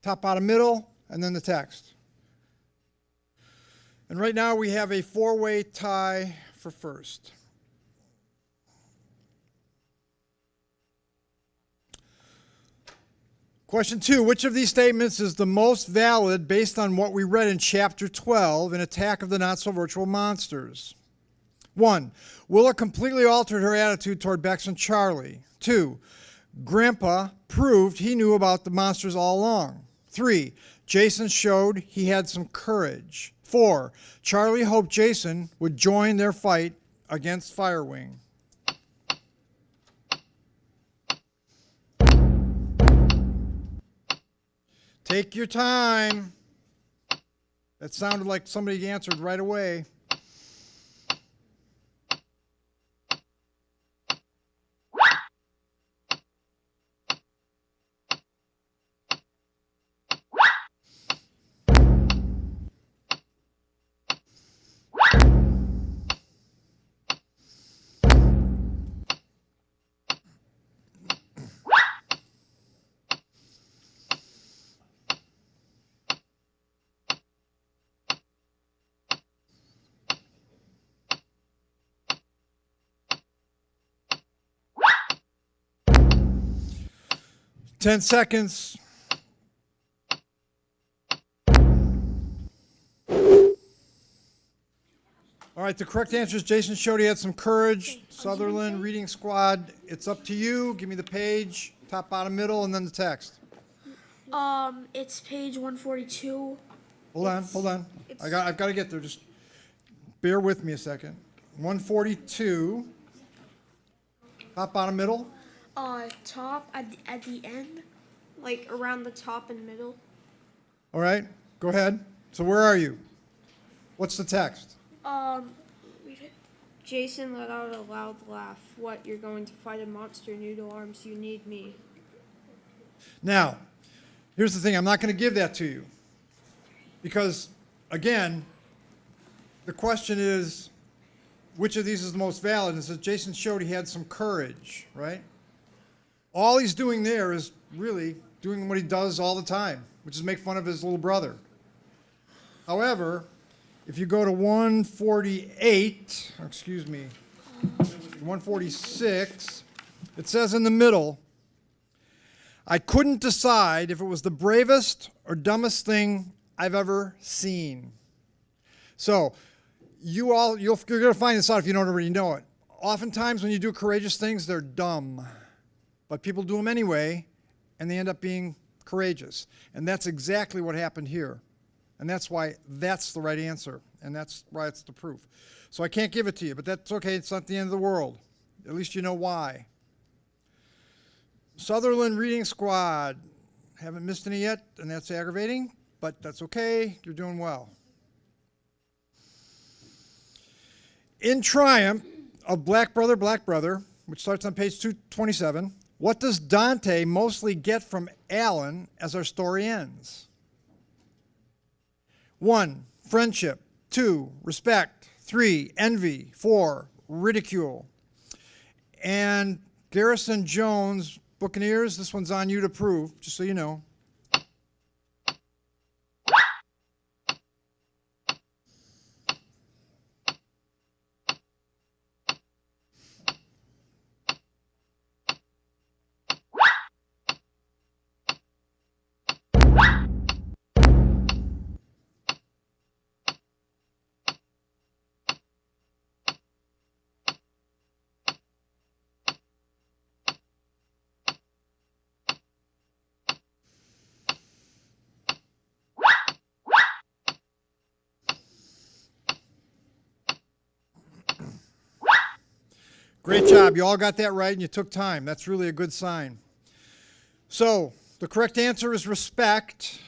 top, bottom, middle, and then the text. And right now we have a 4-way tie for first. Question 2, which of these statements is the most valid based on what we read in Chapter 12 in Attack of the Not-So-Virtual Monsters? 1, Willa completely altered her attitude toward Bex and Charlie. 2, Grandpa proved he knew about the monsters all along. 3, Jason showed he had some courage. 4, Charlie hoped Jason would join their fight against Firewing. Take your time. That sounded like somebody answered right away. Ten seconds. All right, the correct answer is Jason showed he had some courage. Sutherland, reading squad, it's up to you. Give me the page, top, bottom, middle, and then the text. It's page 142. Hold on. I've got to get there. Just bear with me a second. 142, top, bottom, middle. Top at the end, like around the top and middle. All right, go ahead. So where are you? What's the text? Read it. Jason let out a loud laugh. What, you're going to fight a monster, noodle arms, you need me. Now, here's the thing. I'm not going to give that to you. Because, again, the question is, which of these is the most valid? And it says Jason showed he had some courage, right? All he's doing there is really doing what he does all the time, which is make fun of his little brother. However, if you go to 146, it says in the middle, I couldn't decide if it was the bravest or dumbest thing I've ever seen. So, you're going to find this out if you don't already know it. Oftentimes when you do courageous things, they're dumb. But people do them anyway, and they end up being courageous. And that's exactly what happened here. And that's why that's the right answer. And that's why it's the proof. So I can't give it to you, but that's okay. It's not the end of the world. At least you know why. Sutherland Reading Squad. Haven't missed any yet, and that's aggravating, but that's okay. You're doing well. In Triumph of Black Brother, which starts on page 227, what does Dante mostly get from Alan as our story ends? 1, friendship. 2, respect. 3, envy. 4, ridicule. And Garrison Jones, Buccaneers, this one's on you to prove, just so you know. Great job. You all got that right and you took time. That's really a good sign. So the correct answer is respect.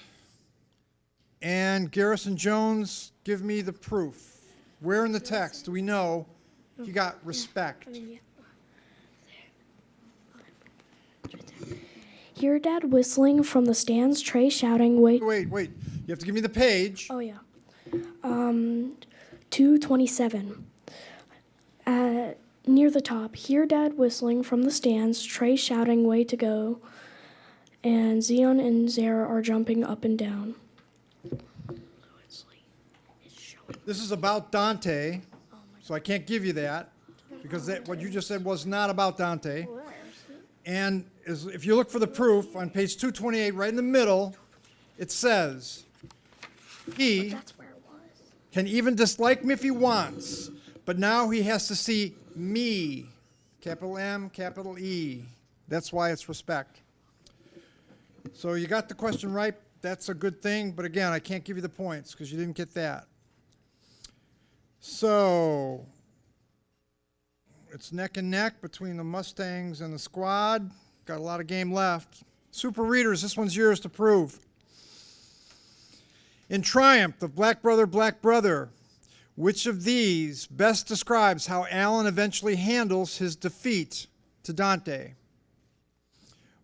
And Garrison Jones, give me the proof. Where in the text do we know he got respect? Hear Dad whistling from the stands, Trey shouting, wait. Wait. You have to give me the page. Oh, yeah. 227. Near the top, hear Dad whistling from the stands, Trey shouting, way to go, and Zion and Zara are jumping up and down. This is about Dante, so I can't give you that because what you just said was not about Dante. And if you look for the proof on page 228, right in the middle, it says, he can even dislike me if he wants, but now he has to see me, capital M, capital E. That's why it's respect. So you got the question right. That's a good thing. But again, I can't give you the points because you didn't get that. So it's neck and neck between the Mustangs and the squad. Got a lot of game left. Super Readers, this one's yours to prove. In Triumph of Black Brother, which of these best describes how Alan eventually handles his defeat to Dante?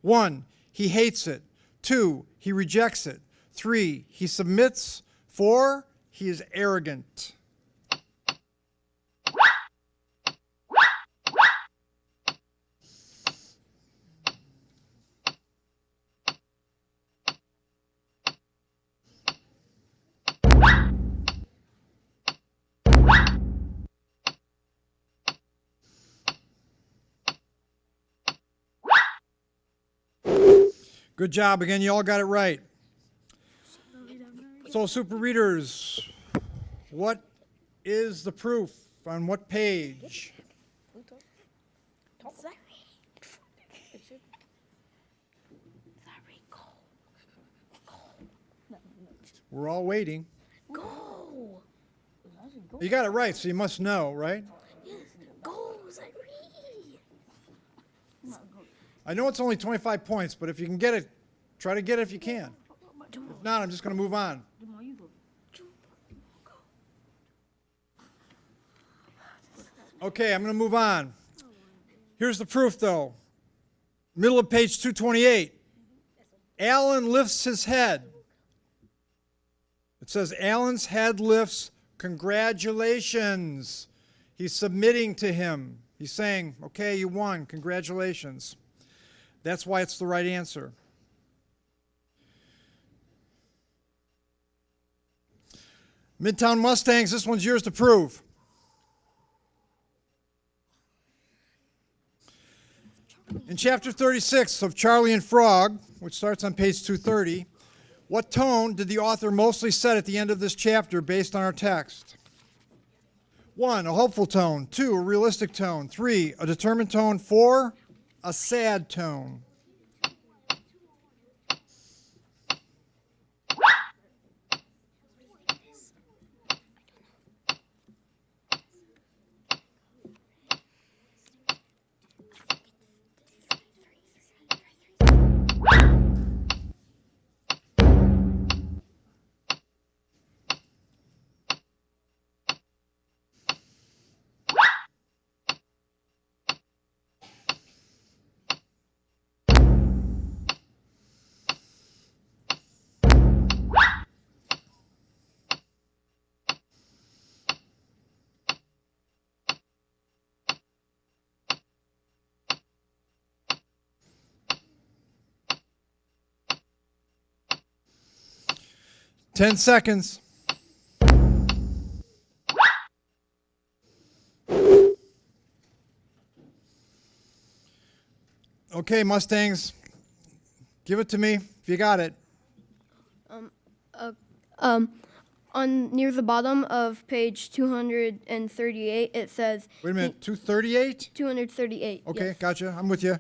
1, he hates it. 2, he rejects it. 3, he submits. 4, he is arrogant. Good job. Again, you all got it right. So, Super Readers, what is the proof? On what page? We're all waiting. Go! You got it right, so you must know, right? Yes, go, Zachary! I know it's only 25 points, but if you can get it, try to get it if you can. If not, I'm just going to move on. Okay, I'm going to move on. Here's the proof, though. Middle of page 228. Alan lifts his head. It says, Alan's head lifts. Congratulations. He's submitting to him. He's saying, okay, you won. Congratulations. That's why it's the right answer. Midtown Mustangs, this one's yours to prove. In chapter 36 of Charlie and Frog, which starts on page 230, what tone did the author mostly set at the end of this chapter based on our text? 1, a hopeful tone. 2, a realistic tone. 3, a determined tone. 4, a sad tone. Ten seconds. Okay, Mustangs, give it to me if you got it. On near the bottom of page 238, it says. Wait a minute, 238? 238. Okay, yes. gotcha. I'm with you.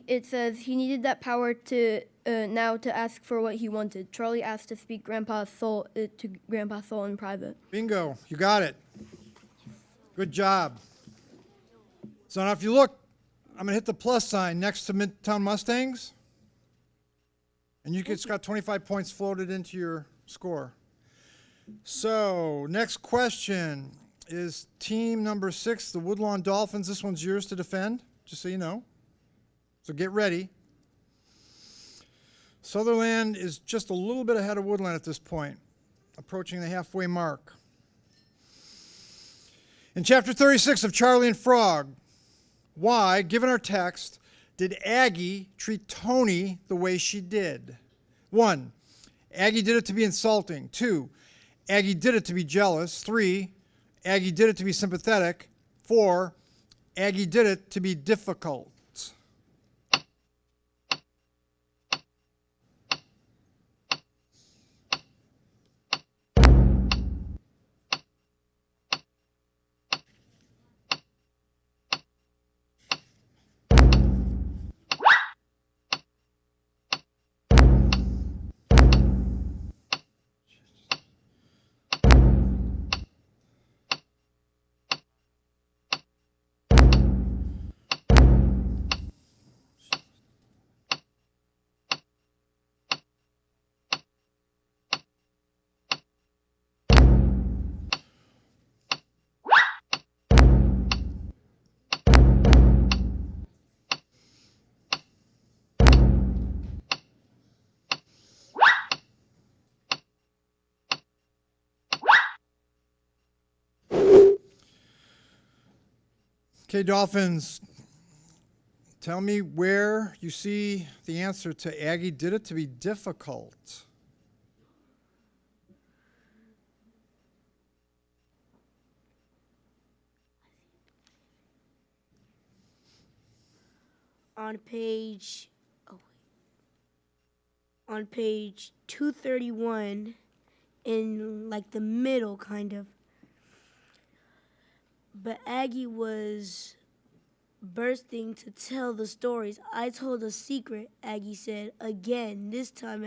It says he needed that power to now to ask for what he wanted. Charlie asked to speak Grandpa's soul to Grandpa's soul in private. Bingo, you got it. Good job. So now if you look, I'm going to hit the plus sign next to Midtown Mustangs. And you just got 25 points floated into your score. So next question is team number 6, the Woodlawn Dolphins. This one's yours to defend, just so you know. So get ready. Sutherland is just a little bit ahead of Woodland at this point, approaching the halfway mark. In chapter 36 of Charlie and Frog, why, given our text, did Aggie treat Tony the way she did? 1, Aggie did it to be insulting. 2, Aggie did it to be jealous. 3, Aggie did it to be sympathetic. 4, Aggie did it to be difficult. Okay, Dolphins, tell me where you see the answer to Aggie did it to be difficult. On page 231, in like the middle kind of. But Aggie was bursting to tell the stories. I told a secret, Aggie said. Again, this time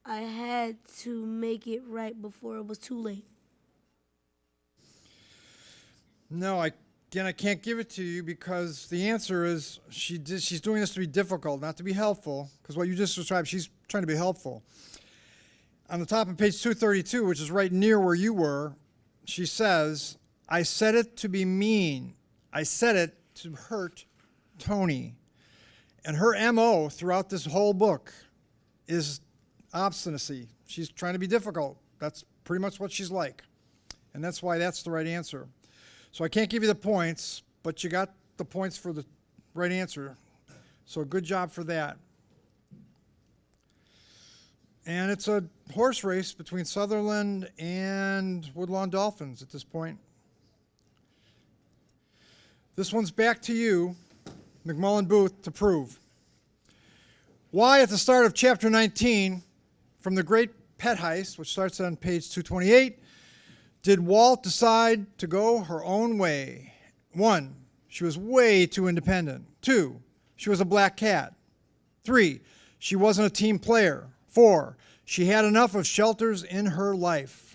I had to make it right before it was too late. No, I can't give it to you because the answer is she's doing this to be difficult, not to be helpful, because what you just described, she's trying to be helpful. On the top of page 232, which is right near where you were, she says, I said it to be mean. I said it to hurt Tony. And her MO throughout this whole book is obstinacy. She's trying to be difficult. That's pretty much what she's like. And that's why that's the right answer. So I can't give you the points, but you got the points for the right answer. So good job for that. And it's a horse race between Sutherland and Woodlawn Dolphins at this point. This one's back to you, McMullen Booth, to prove. Why, at the start of chapter 19, from the Great Pet Heist, which starts on page 228, did Walt decide to go her own way? 1, she was way too independent. 2, she was a black cat. 3, she wasn't a team player. 4, she had enough of shelters in her life.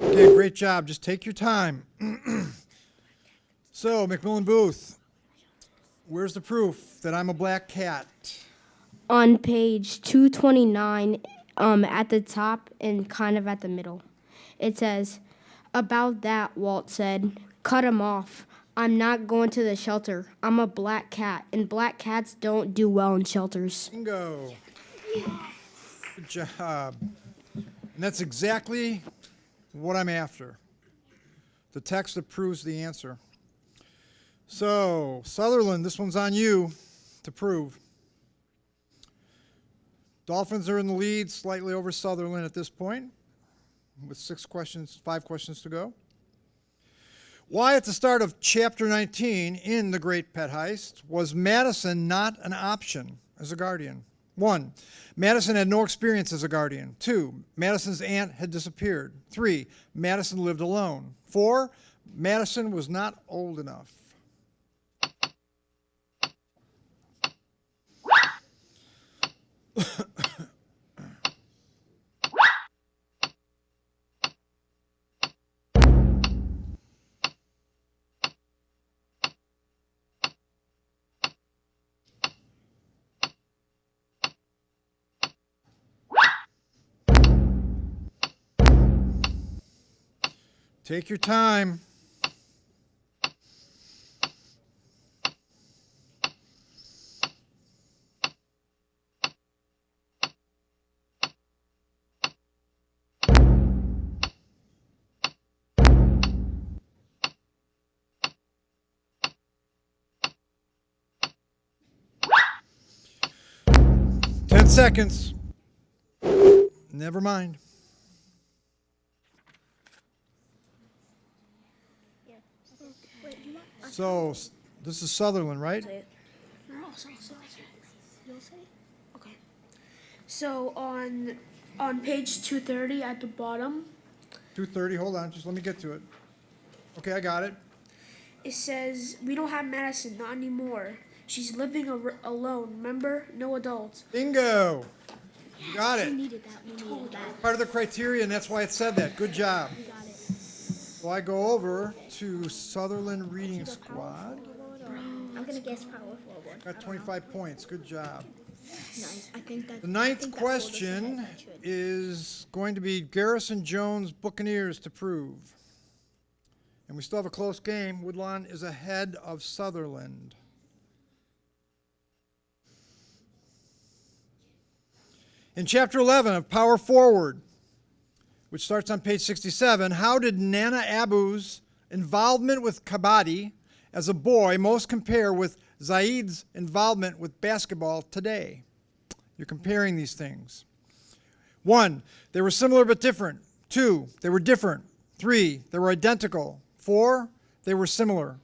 Okay, great job. Just take your time. So, McMillan Booth, where's the proof that I'm a black cat? On page 229, at the top and kind of at the middle, it says, about that, Walt said, cut him off. I'm not going to the shelter. I'm a black cat, and black cats don't do well in shelters. Bingo. Good job. And that's exactly what I'm after. The text that proves the answer. So, Sutherland, this one's on you to prove. Dolphins are in the lead, slightly over Sutherland at this point, with 5 questions to go. Why, at the start of Chapter 19 in The Great Pet Heist, was Madison not an option as a guardian? 1. Madison had no experience as a guardian. 2. Madison's aunt had disappeared. 3. Madison lived alone. 4. Madison was not old enough. Take your time. Ten seconds. Never mind. So, this is Sutherland, right? Okay. So on page 230 at the bottom, 2:30, hold on, just let me get to it. Okay, I got it. it says we don't have Madison, not anymore. She's living alone. Remember, no adults. Bingo. You got it. Needed that. We needed that. Part of the criteria, and that's why it said that. Good job. We got it. So I go over to Sutherland Reading Squad. I'm gonna guess power forward. Got 25 points. Good job. Nice. I think that. The ninth question is going to be Garrison Jones Buccaneers to prove. And we still have a close game. Woodlawn is ahead of Sutherland. In Chapter 11 of Power Forward, which starts on page 67, how did Nana Abu's involvement with kabaddi as a boy most compare with Zaid's involvement with basketball today? You're comparing these things. 1, they were similar but different. 2, they were different. 3, they were identical. 4, they were similar.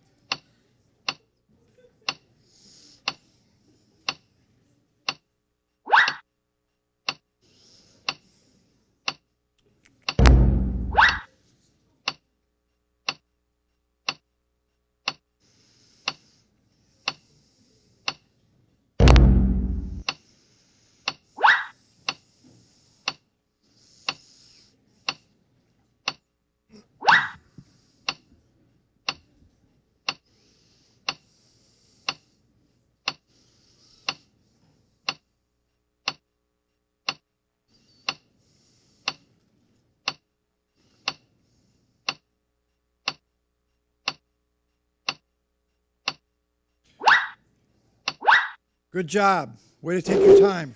Good job. Way to take your time.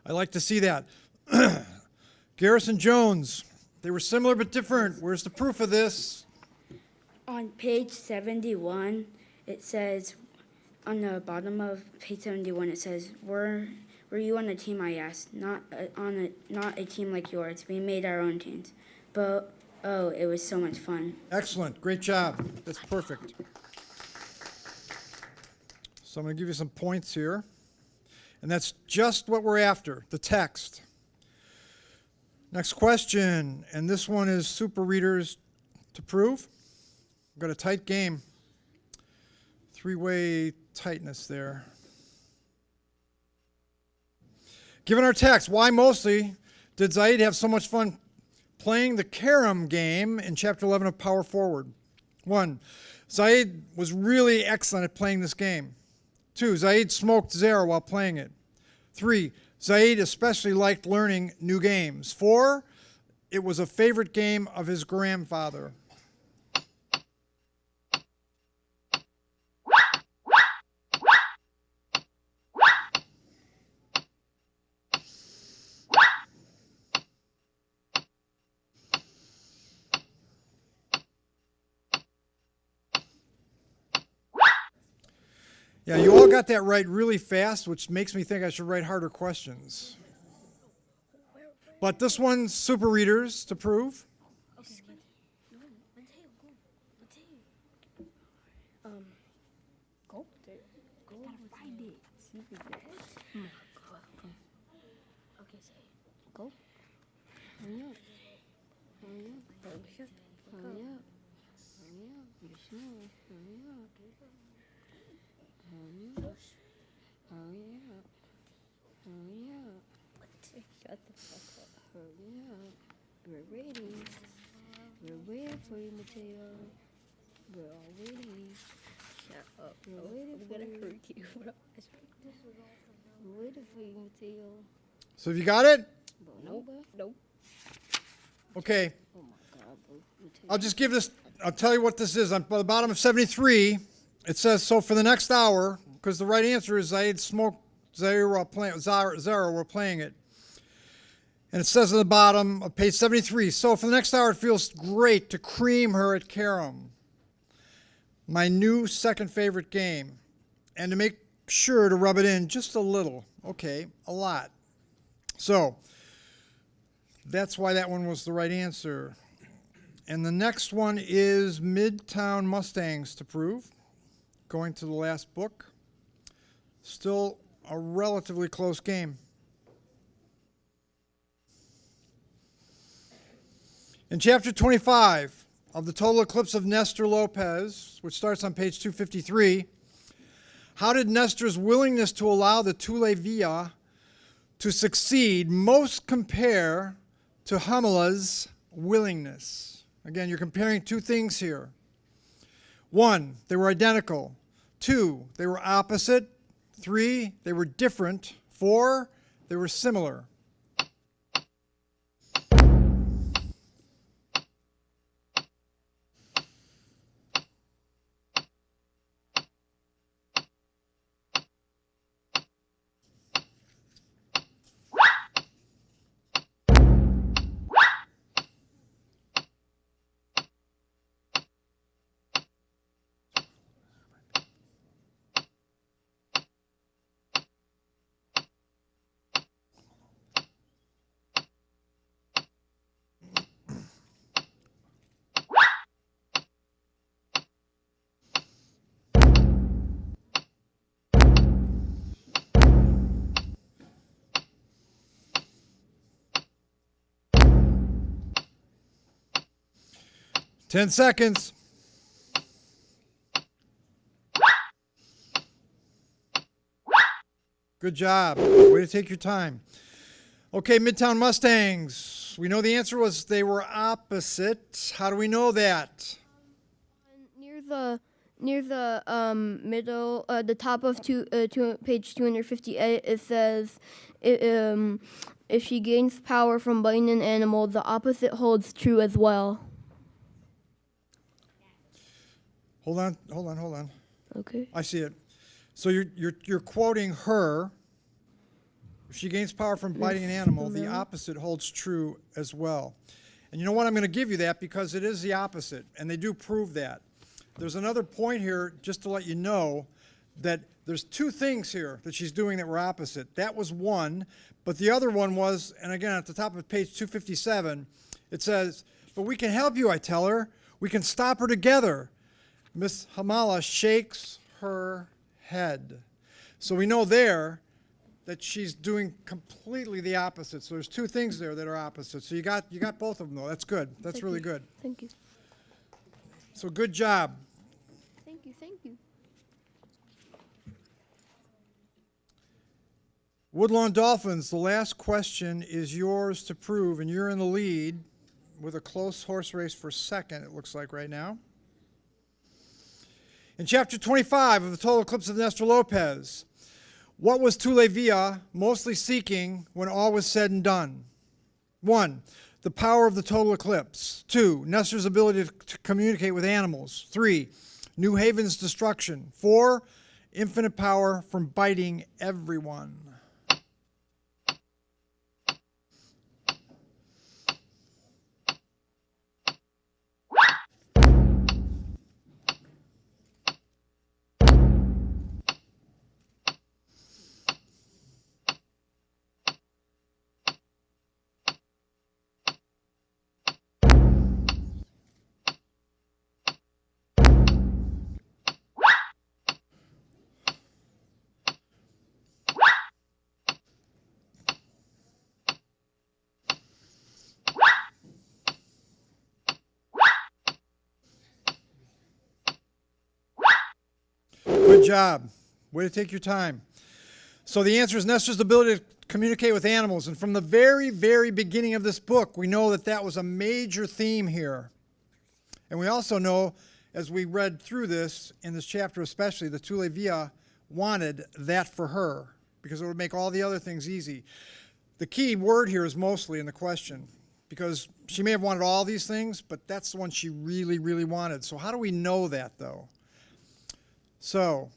I like to see that. Garrison Jones, they were similar but different. Where's the proof of this? On page 71, it says, on the bottom of page 71, it says, were you on a team, I asked. Not a team like yours. We made our own teams. But, oh, it was so much fun. Excellent. Great job. That's perfect. So I'm going to give you some points here. And that's just what we're after, the text. Next question, and this one is super readers to prove. We've got a tight game. 3-way tightness there. Given our text, why mostly did Zaid have so much fun playing the carom game in Chapter 11 of Power Forward? 1, Zaid was really excellent at playing this game. 2, Zaid smoked Zara while playing it. 3, Zaid especially liked learning new games. 4, it was a favorite game of his grandfather. Yeah, you all got that right really fast, which makes me think I should write harder questions. But this one's super readers to prove. We're waiting. We're waiting for you, Mateo. We're all waiting. Shut up. We're waiting for you. Hurt you. We're waiting for you, Mateo. So have you got it? Nope. Okay. Oh my God, bro. I'll just give this, I'll tell you what this is. On the bottom of 73, it says, so for the next hour, because the right answer is I ate smoke, Zara were playing it. And it says on the bottom of page 73, so for the next hour, it feels great to cream her at carom, my new second favorite game, and to make sure to rub it in just a little. Okay, a lot. So that's why that one was the right answer. And the next one is Midtown Mustangs to prove, going to the last book. Still a relatively close game. In chapter 25 of the Total Eclipse of Nestor Lopez, which starts on page 253, how did Nestor's willingness to allow the Thule Via to succeed most compare to Hamala's willingness? Again, you're comparing two things here. 1, they were identical. 2, they were opposite. 3, they were different. 4, they were similar. Ten seconds. Good job. Way to take your time. Okay, Midtown Mustangs. We know the answer was they were opposite. How do we know that? Near the middle, the top of page 258, it says, if she gains power from biting an animal, the opposite holds true as well. Hold on. Okay. I see it. So you're quoting her. If she gains power from biting an animal, the opposite holds true as well. And you know what? I'm going to give you that because it is the opposite, and they do prove that. There's another point here, just to let you know, that there's two things here that she's doing that were opposite. That was one, but the other one was, and again, at the top of page 257, it says, but we can help you, I tell her. We can stop her together. Miss Hamala shakes her head. So we know there that she's doing completely the opposite. So there's two things there that are opposite. So you got both of them, though. That's good. That's really good. Thank you. So good job. Thank you. Woodlawn Dolphins, the last question is yours to prove, and you're in the lead with a close horse race for second, it looks like right now. In chapter 25 of the Total Eclipse of Nestor Lopez, what was Thule Via mostly seeking when all was said and done? 1, the power of the total eclipse. 2, Nestor's ability to communicate with animals. 3, New Haven's destruction. 4, infinite power from biting everyone. Good job. Way to take your time. So the answer is Nestor's ability to communicate with animals. And from the very, very beginning of this book, we know that that was a major theme here. And we also know, as we read through this, in this chapter especially, the Tulevia wanted that for her because it would make all the other things easy. The key word here is mostly in the question, because she may have wanted all these things, but that's the one she really, really wanted. So how do we know that, though? So,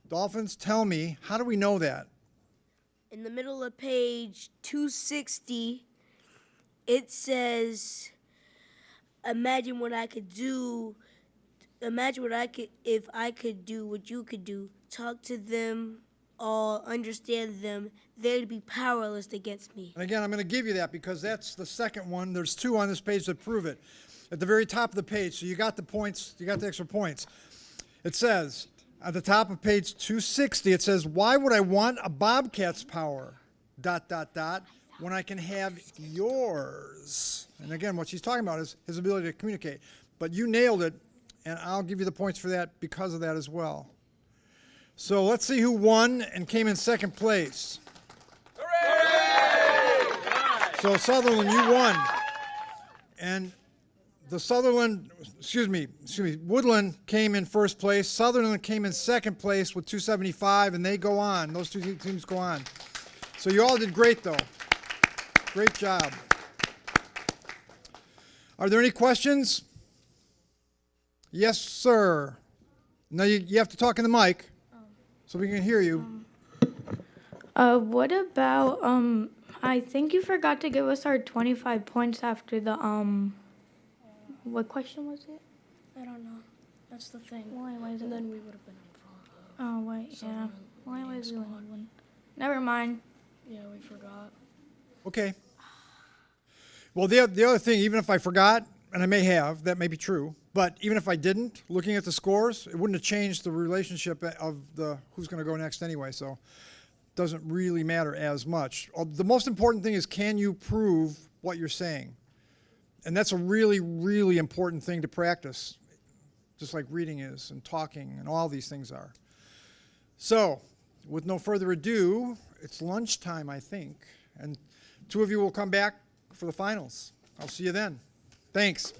Dolphins, tell me, how do we know that? In the middle of page 260, it says, imagine what I could do. Imagine what I could, if I could do what you could do. Talk to them all, understand them. They'd be powerless against me. And again, I'm going to give you that because that's the second one. There's two on this page that prove it. At the very top of the page, so you got the points, you got the extra points. It says, at the top of page 260, it says, why would I want a bobcat's power, ... when I can have yours? And again, what she's talking about is his ability to communicate. But you nailed it, and I'll give you the points for that because of that as well. So let's see who won and came in second place. Hooray! So Sutherland, you won. And the Woodland came in first place. Sutherland came in second place with 275, and they go on. Those two teams go on. So you all did great, though. Great job. Are there any questions? Yes, sir. Now you have to talk in the mic so we can hear you. What about, I think you forgot to give us our 25 points after the, what question was it? I don't know. That's the thing. Why was And it? then we would have been in front of Oh, wait, yeah. Southern Why winning was we only squad. one? Never mind. Yeah, we forgot. Okay. Well, the other thing, even if I forgot, and I may have, that may be true, but even if I didn't, looking at the scores, it wouldn't have changed the relationship of the who's going to go next anyway, so it doesn't really matter as much. The most important thing is, can you prove what you're saying? And that's a really, really important thing to practice, just like reading is and talking and all these things are. So, with no further ado, it's lunchtime, I think, and two of you will come back for the finals. I'll see you then. Thanks.